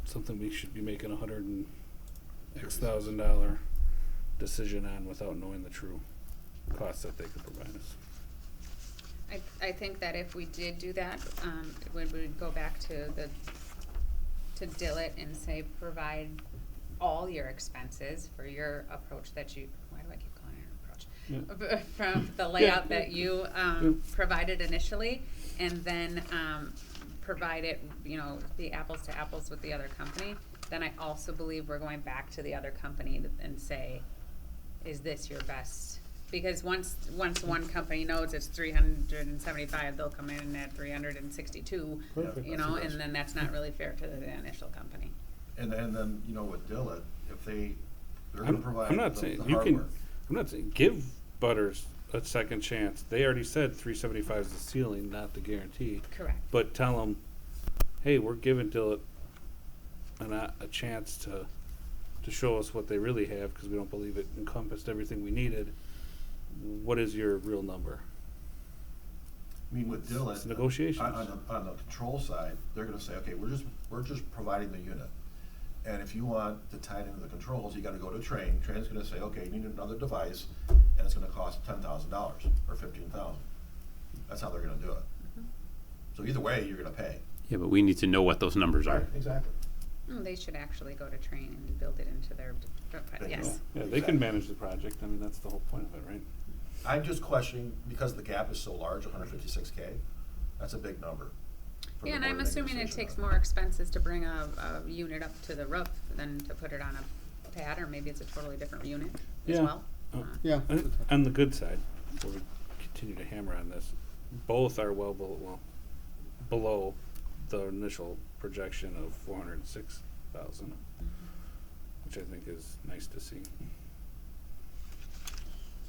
Speaker 8: something we should be making $100,000 decision on without knowing the true cost that they could provide us.
Speaker 4: I think that if we did do that, we would go back to Dillett and say, provide all your expenses for your approach that you, why do I keep calling it an approach? From the layout that you, provided initially, and then, provide it, you know, the apples to apples with the other company. Then I also believe we're going back to the other company and say, is this your best? Because once one company knows it's 375, they'll come in at 362,
Speaker 8: Perfect.
Speaker 4: you know, and then that's not really fair to the initial company.
Speaker 9: And then, you know, with Dillett, if they're gonna
Speaker 8: I'm
Speaker 9: provide
Speaker 8: not
Speaker 9: the
Speaker 8: saying
Speaker 9: hardware.
Speaker 8: I'm not saying give Butters a second chance. They already said 375 is the ceiling, not the guarantee.
Speaker 4: Correct.
Speaker 8: But tell them, hey, we're giving Dillett a chance to show us what they really have, because we don't believe it encompassed everything we needed. What is your real number?
Speaker 9: I mean, with Dillett.
Speaker 8: It's negotiations.
Speaker 9: On the control side, they're gonna say, okay, we're just providing the unit. And if you want to tie it into the controls, you gotta go to Train. Train's gonna say, okay, you need another device, and it's gonna cost $10,000 or $15,000. That's how they're gonna do it. So either way, you're gonna pay.
Speaker 2: Yeah, but we need to know what those numbers are.
Speaker 9: Exactly.
Speaker 4: They should actually go to Train and build it into their,
Speaker 9: They
Speaker 4: yes.
Speaker 8: Yeah, they can manage the project. I mean, that's the whole point of it, right?
Speaker 9: I'm just questioning, because the gap is so large, 156K, that's a big number. for the
Speaker 4: Yeah, and
Speaker 9: board
Speaker 4: I'm
Speaker 9: to make a
Speaker 4: assuming it
Speaker 9: decision
Speaker 4: takes
Speaker 9: on.
Speaker 4: more expenses to bring a unit up to the roof than to put it on a pad, or maybe it's a totally different unit as
Speaker 8: Yeah.
Speaker 4: well.
Speaker 10: Yeah.
Speaker 8: On the good side, where we continue to hammer on this, both are below the initial projection of 406,000, which I think is nice to see.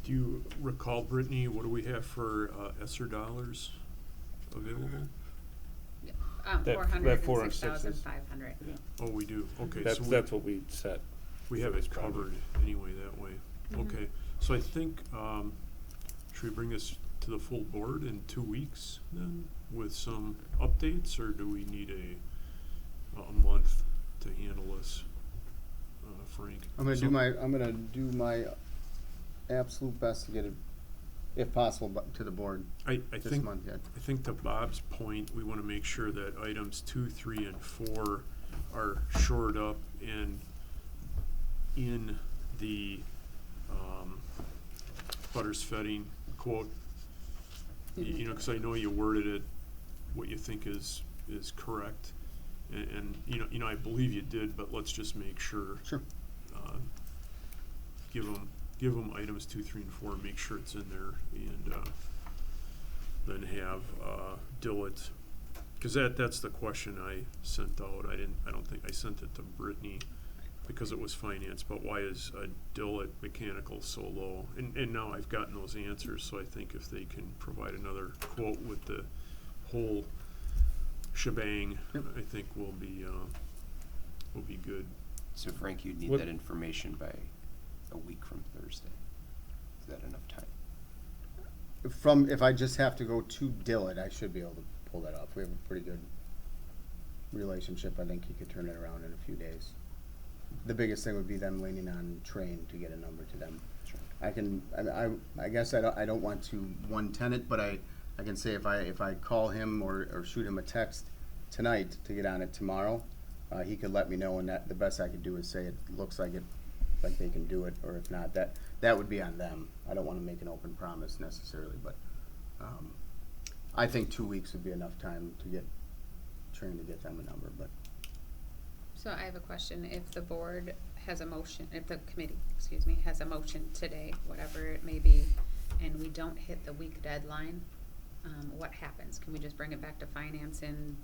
Speaker 1: Do you recall, Brittany, what do we have for ESSER dollars available?
Speaker 8: That
Speaker 4: 406,500.
Speaker 8: Yeah.
Speaker 1: Oh, we do, okay.
Speaker 8: That's,
Speaker 1: so
Speaker 8: that's what we set.
Speaker 1: we have
Speaker 8: for
Speaker 1: it
Speaker 8: this project.
Speaker 1: covered anyway that way.
Speaker 4: Mhm.
Speaker 1: Okay, so I think, should we bring this to the full board in 2 weeks then with some updates, or do we need a month to handle this, Frank?
Speaker 10: I'm gonna
Speaker 1: So-
Speaker 10: do my absolute best to get it, if possible, to the board
Speaker 1: I
Speaker 10: this
Speaker 1: think,
Speaker 10: month yet.
Speaker 1: I think to Bob's point, we wanna make sure that items 2, 3, and 4 are shored up and in the, Butters Fetting quote. You know, cause I know you worded it, what you think is correct. And, you know, I believe you did, but let's just make sure.
Speaker 10: Sure.
Speaker 1: Give them items 2, 3, and 4, make sure it's in there, and, then have, Dillett, cause that's the question I sent out. I don't think I sent it to Brittany because it was finance, but why is Dillett Mechanical so low? And now I've gotten those answers, so I think if they can provide another quote with the whole shebang,
Speaker 10: Yep.
Speaker 1: I think we'll be good.
Speaker 6: So Frank, you'd need
Speaker 8: What-
Speaker 6: that information by a week from Thursday. Is that enough time?
Speaker 10: If I just have to go to Dillett, I should be able to pull that off. We have a pretty good relationship. I think he could turn it around in a few days. The biggest thing would be them leaning on Train to get a number to them.
Speaker 6: Sure.
Speaker 10: I guess I don't want to 110 it, but I can say if I call him or shoot him a text tonight to get on it tomorrow, he could let me know, and that the best I could do is say it looks like they can do it, or if not, that would be on them. I don't want to make an open promise necessarily, but I think 2 weeks would be enough time to get Train to get them a number. But
Speaker 4: So I have a question. If the board has a motion, if the committee, has a motion today, whatever it may be, and we don't hit the week deadline, what happens? Can we just bring it back to finance in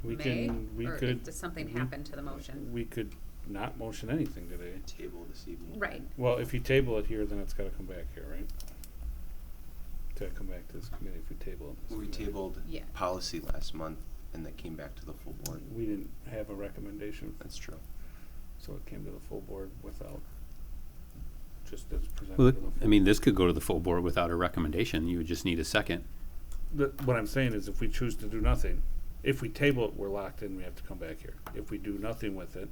Speaker 4: May? Or does something happen to the motion?
Speaker 8: We could not motion anything today.
Speaker 6: Table this evening.
Speaker 4: Right.
Speaker 8: Well, if you table it here, then it's gotta come back here, right? It's gotta come back to this committee if we table it.
Speaker 6: Well, we tabled
Speaker 4: Yeah.
Speaker 6: policy last month and that came back to the full board.
Speaker 8: We didn't have a recommendation,
Speaker 6: That's true.
Speaker 8: so it came to the full board without, just as presented
Speaker 2: Well,
Speaker 8: to the full.
Speaker 2: I mean, this could go to the full board without a recommendation. You would just need a second.
Speaker 8: What I'm saying is if we choose to do nothing, if we table it, we're locked in, we have to come back here. If we do nothing with it,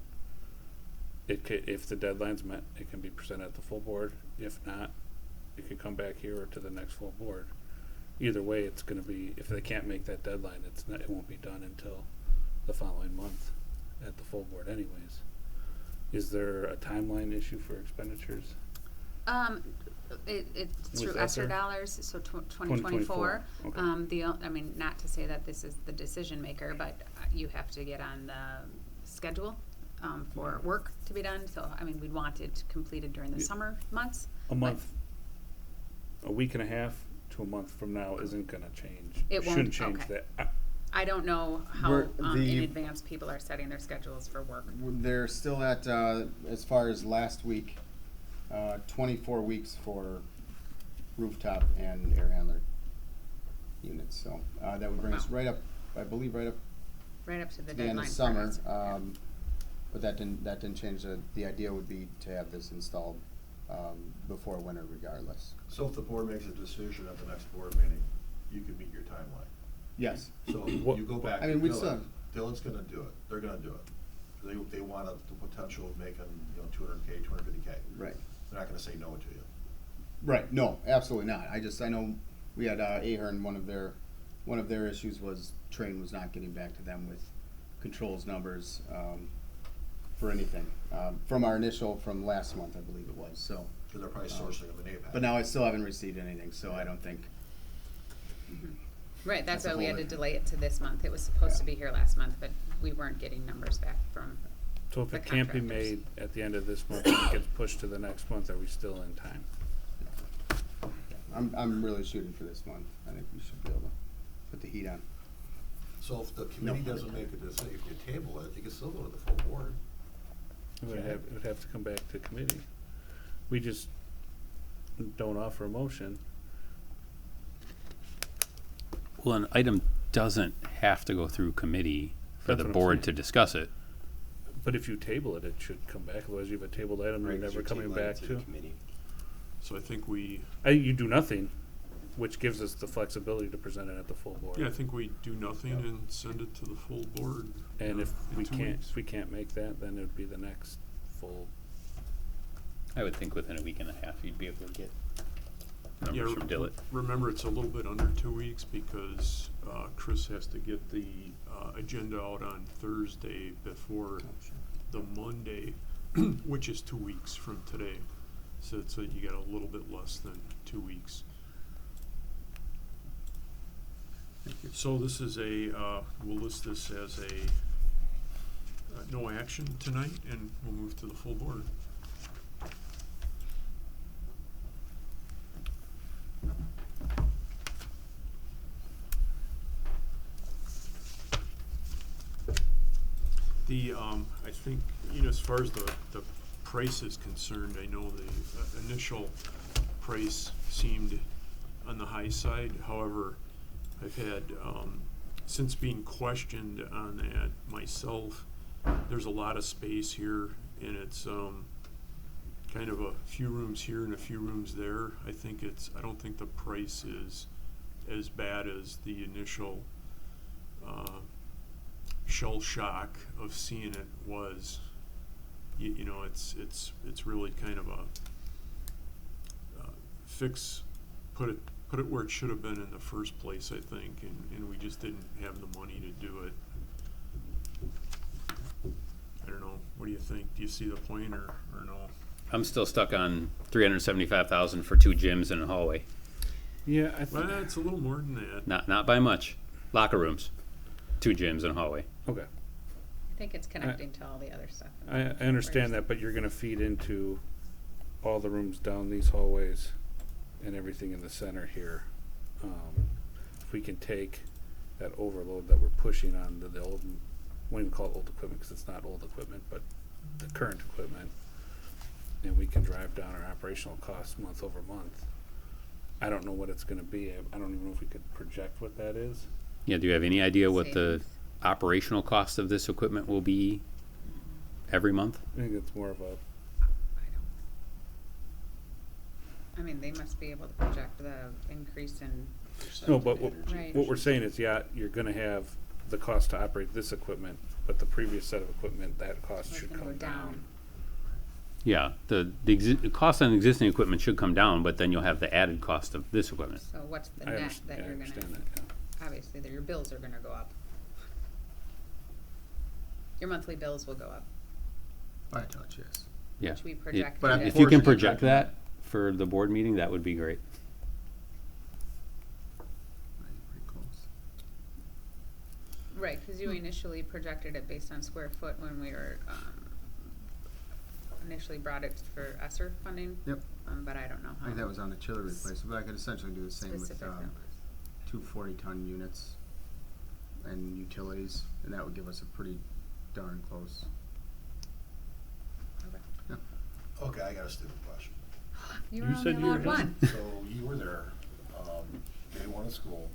Speaker 8: if the deadline's met, it can be presented at the full board. If not, it can come back here or to the next full board. Either way, it's gonna be, if they can't make that deadline, it won't be done until the following month at the full board anyways. Is there a timeline issue for expenditures?
Speaker 4: It's
Speaker 8: With
Speaker 4: through ESSER
Speaker 8: ESSER?
Speaker 4: dollars, so 2024.
Speaker 8: Okay.
Speaker 4: I mean, not to say that this is the decision maker, but you have to get on the schedule for work to be done. So, I mean, we'd want it completed during the
Speaker 8: Yeah.
Speaker 4: summer months.
Speaker 8: A month, a week and a half to a month from now isn't gonna change.
Speaker 4: It won't?
Speaker 8: Shouldn't change
Speaker 4: Okay.
Speaker 8: that.
Speaker 4: I don't know how
Speaker 10: We're-
Speaker 4: in
Speaker 10: the-
Speaker 4: advance people are setting their schedules for work.
Speaker 10: they're still at, as far as last week, 24 weeks for rooftop and air handler units. So that would bring us
Speaker 4: Wow.
Speaker 10: right up, I believe, right up
Speaker 4: Right up to the
Speaker 10: to the end
Speaker 4: deadline.
Speaker 10: of
Speaker 4: for
Speaker 10: summer.
Speaker 4: us.
Speaker 10: But that didn't change. The idea would be to have this installed before winter regardless.
Speaker 9: So if the board makes a decision at the next board meeting, you can meet your timeline.
Speaker 10: Yes.
Speaker 9: So
Speaker 8: What-
Speaker 9: you go back
Speaker 10: I
Speaker 9: to
Speaker 10: mean, we'd
Speaker 9: Dillon.
Speaker 10: still-
Speaker 9: Dillon's gonna do it. They're gonna do it. They want the potential of making, 200K, 250K.
Speaker 10: Right.
Speaker 9: They're not gonna say no to you.
Speaker 10: Right. No, absolutely not. I know we had Ahern. One of their issues was Train was not getting back to them with controls numbers for anything from last month, I believe it was. So,
Speaker 9: Cause they're probably sourcing them in APAC.
Speaker 10: but now I still haven't received anything, so I don't think.
Speaker 4: Right, that's
Speaker 10: That's a
Speaker 4: why we
Speaker 10: whole
Speaker 4: had to
Speaker 10: different-
Speaker 4: delay it to this month. It was supposed to
Speaker 10: Yeah.
Speaker 4: be here last month, but we weren't getting numbers back from,
Speaker 8: So if
Speaker 4: the
Speaker 8: it can't be
Speaker 4: contractors.
Speaker 8: made at the end of this month and it gets pushed to the next month, are we still in time?
Speaker 10: I'm really shooting for this month. I think we should be able to put the heat on.
Speaker 9: So if the committee doesn't make a decision, if you table it, you can still go to the full board.
Speaker 8: It would have to come back to committee. We just don't offer a motion.
Speaker 2: Well, an item doesn't have to go through committee for
Speaker 8: That's
Speaker 2: the
Speaker 8: what I'm
Speaker 2: board
Speaker 8: saying.
Speaker 2: to discuss it.
Speaker 8: But if you table it, it should come back. Otherwise, you have a tabled item
Speaker 6: Right,
Speaker 8: you're
Speaker 6: 'cause
Speaker 8: never
Speaker 6: you're
Speaker 8: coming
Speaker 6: tabling it
Speaker 8: back
Speaker 6: to
Speaker 8: to.
Speaker 6: the committee.
Speaker 1: So I think we,
Speaker 8: You do nothing, which gives us the flexibility to present it at the full board.
Speaker 1: yeah, I think we do nothing and send it to the full board.
Speaker 8: And if
Speaker 1: in
Speaker 8: we
Speaker 1: 2
Speaker 8: can't,
Speaker 1: weeks.
Speaker 8: if we can't make that, then it would be the next full.
Speaker 2: I would think within a week and a half, you'd be able to get
Speaker 1: Yeah,
Speaker 2: numbers from Dillett.
Speaker 1: remember, it's a little bit under 2 weeks because Chris has to get the agenda out on Thursday before the Monday, which is 2 weeks from today. So it's you got a little bit less than 2 weeks. So this is we'll list this as no action tonight, and we'll move to the full board. I think, as far as the price is concerned, I know the initial price seemed on the high side. However, I've had, since being questioned on that myself, there's a lot of space here, and it's kind of a few rooms here and a few rooms there. I don't think the price is as bad as the initial shell shock of seeing it was. It's really kind of a put it where it should have been in the first place, I think, and we just didn't have the money to do it. I don't know. What do you think? Do you see the point or no?
Speaker 2: I'm still stuck on $375,000 for 2 gyms and a hallway.
Speaker 8: Yeah, I
Speaker 1: Well,
Speaker 8: think.
Speaker 1: it's a little more than that.
Speaker 2: Not by much. Locker rooms, 2 gyms and a hallway.
Speaker 8: Okay.
Speaker 4: I think it's connecting to all the other stuff.
Speaker 8: I understand that, but you're gonna feed into all the rooms down these hallways and everything in the center here. If we can take that overload that we're pushing on the old, won't even call it old equipment because it's not old equipment, but the current equipment, and we can drive down our operational costs month over month. I don't know what it's gonna be. I don't even know if we could project what that is.
Speaker 2: Yeah, do you have any idea what the
Speaker 4: Savings.
Speaker 2: operational cost of this equipment will be every month?
Speaker 8: I think it's more of a,
Speaker 4: I mean, they must be able to project the increase in,
Speaker 8: no, but
Speaker 4: Right.
Speaker 8: what we're saying is, yeah, you're gonna have the cost to operate this equipment, but the previous set of equipment, that cost
Speaker 4: It's
Speaker 8: should
Speaker 4: gonna go
Speaker 8: come down.
Speaker 4: down.
Speaker 2: Yeah, the cost on existing equipment should come down, but then you'll have the added cost of this equipment.
Speaker 4: so what's the
Speaker 8: I
Speaker 4: net
Speaker 8: understand,
Speaker 4: that
Speaker 8: I
Speaker 4: you're
Speaker 8: understand
Speaker 4: gonna,
Speaker 8: that, yeah.
Speaker 4: obviously, that your bills are gonna go up. Your monthly bills will go up,
Speaker 10: By a touch, yes.
Speaker 2: Yeah.
Speaker 4: which we
Speaker 2: It-
Speaker 4: projected.
Speaker 10: but
Speaker 4: it.
Speaker 2: If you can
Speaker 10: Unfortunately,
Speaker 2: project that for the board meeting, that would be great.
Speaker 10: Pretty close.
Speaker 4: Right, cause you initially projected it based on square foot when we were, initially brought it for ESSER funding.
Speaker 10: Yep.
Speaker 4: But I don't know
Speaker 10: I
Speaker 4: how.
Speaker 10: think that was on the chiller replacement, but I could essentially do the same with
Speaker 4: Specific numbers.
Speaker 10: 2 40-ton units and utilities, and that would give us a pretty darn close.
Speaker 4: Okay.
Speaker 9: Okay, I got a stupid question.
Speaker 4: You
Speaker 8: You
Speaker 4: were only
Speaker 8: said you were
Speaker 4: allowed one.
Speaker 9: So you were there, day one of school,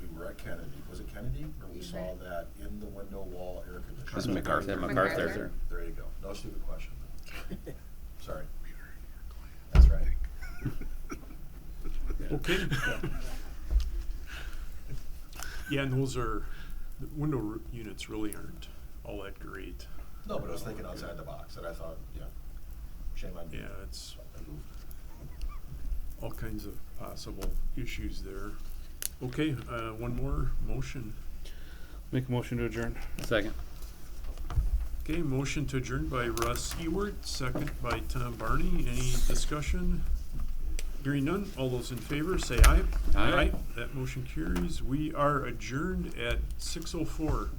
Speaker 9: we were at Kennedy, was it Kennedy? Or we saw
Speaker 4: Right.
Speaker 9: that in the window wall air conditioning?
Speaker 2: This is MacArthur.
Speaker 4: MacArthur.
Speaker 2: MacArthur.
Speaker 9: There you go, no stupid question. Sorry. That's right.
Speaker 1: Okay. Yeah, and the window units really aren't all that great.
Speaker 9: No, but I was thinking outside the box, and I thought, yeah, shame on me.
Speaker 1: Yeah, it's all kinds of possible issues there. Okay, one more motion.
Speaker 8: Make a motion to adjourn.
Speaker 2: Second.
Speaker 1: Okay, motion to adjourn by Russ Ewart, second by Tom Barney. Any discussion? Hearing none, all those in favor say aye.
Speaker 2: Aye.
Speaker 1: That motion carries. We are adjourned at 6:04.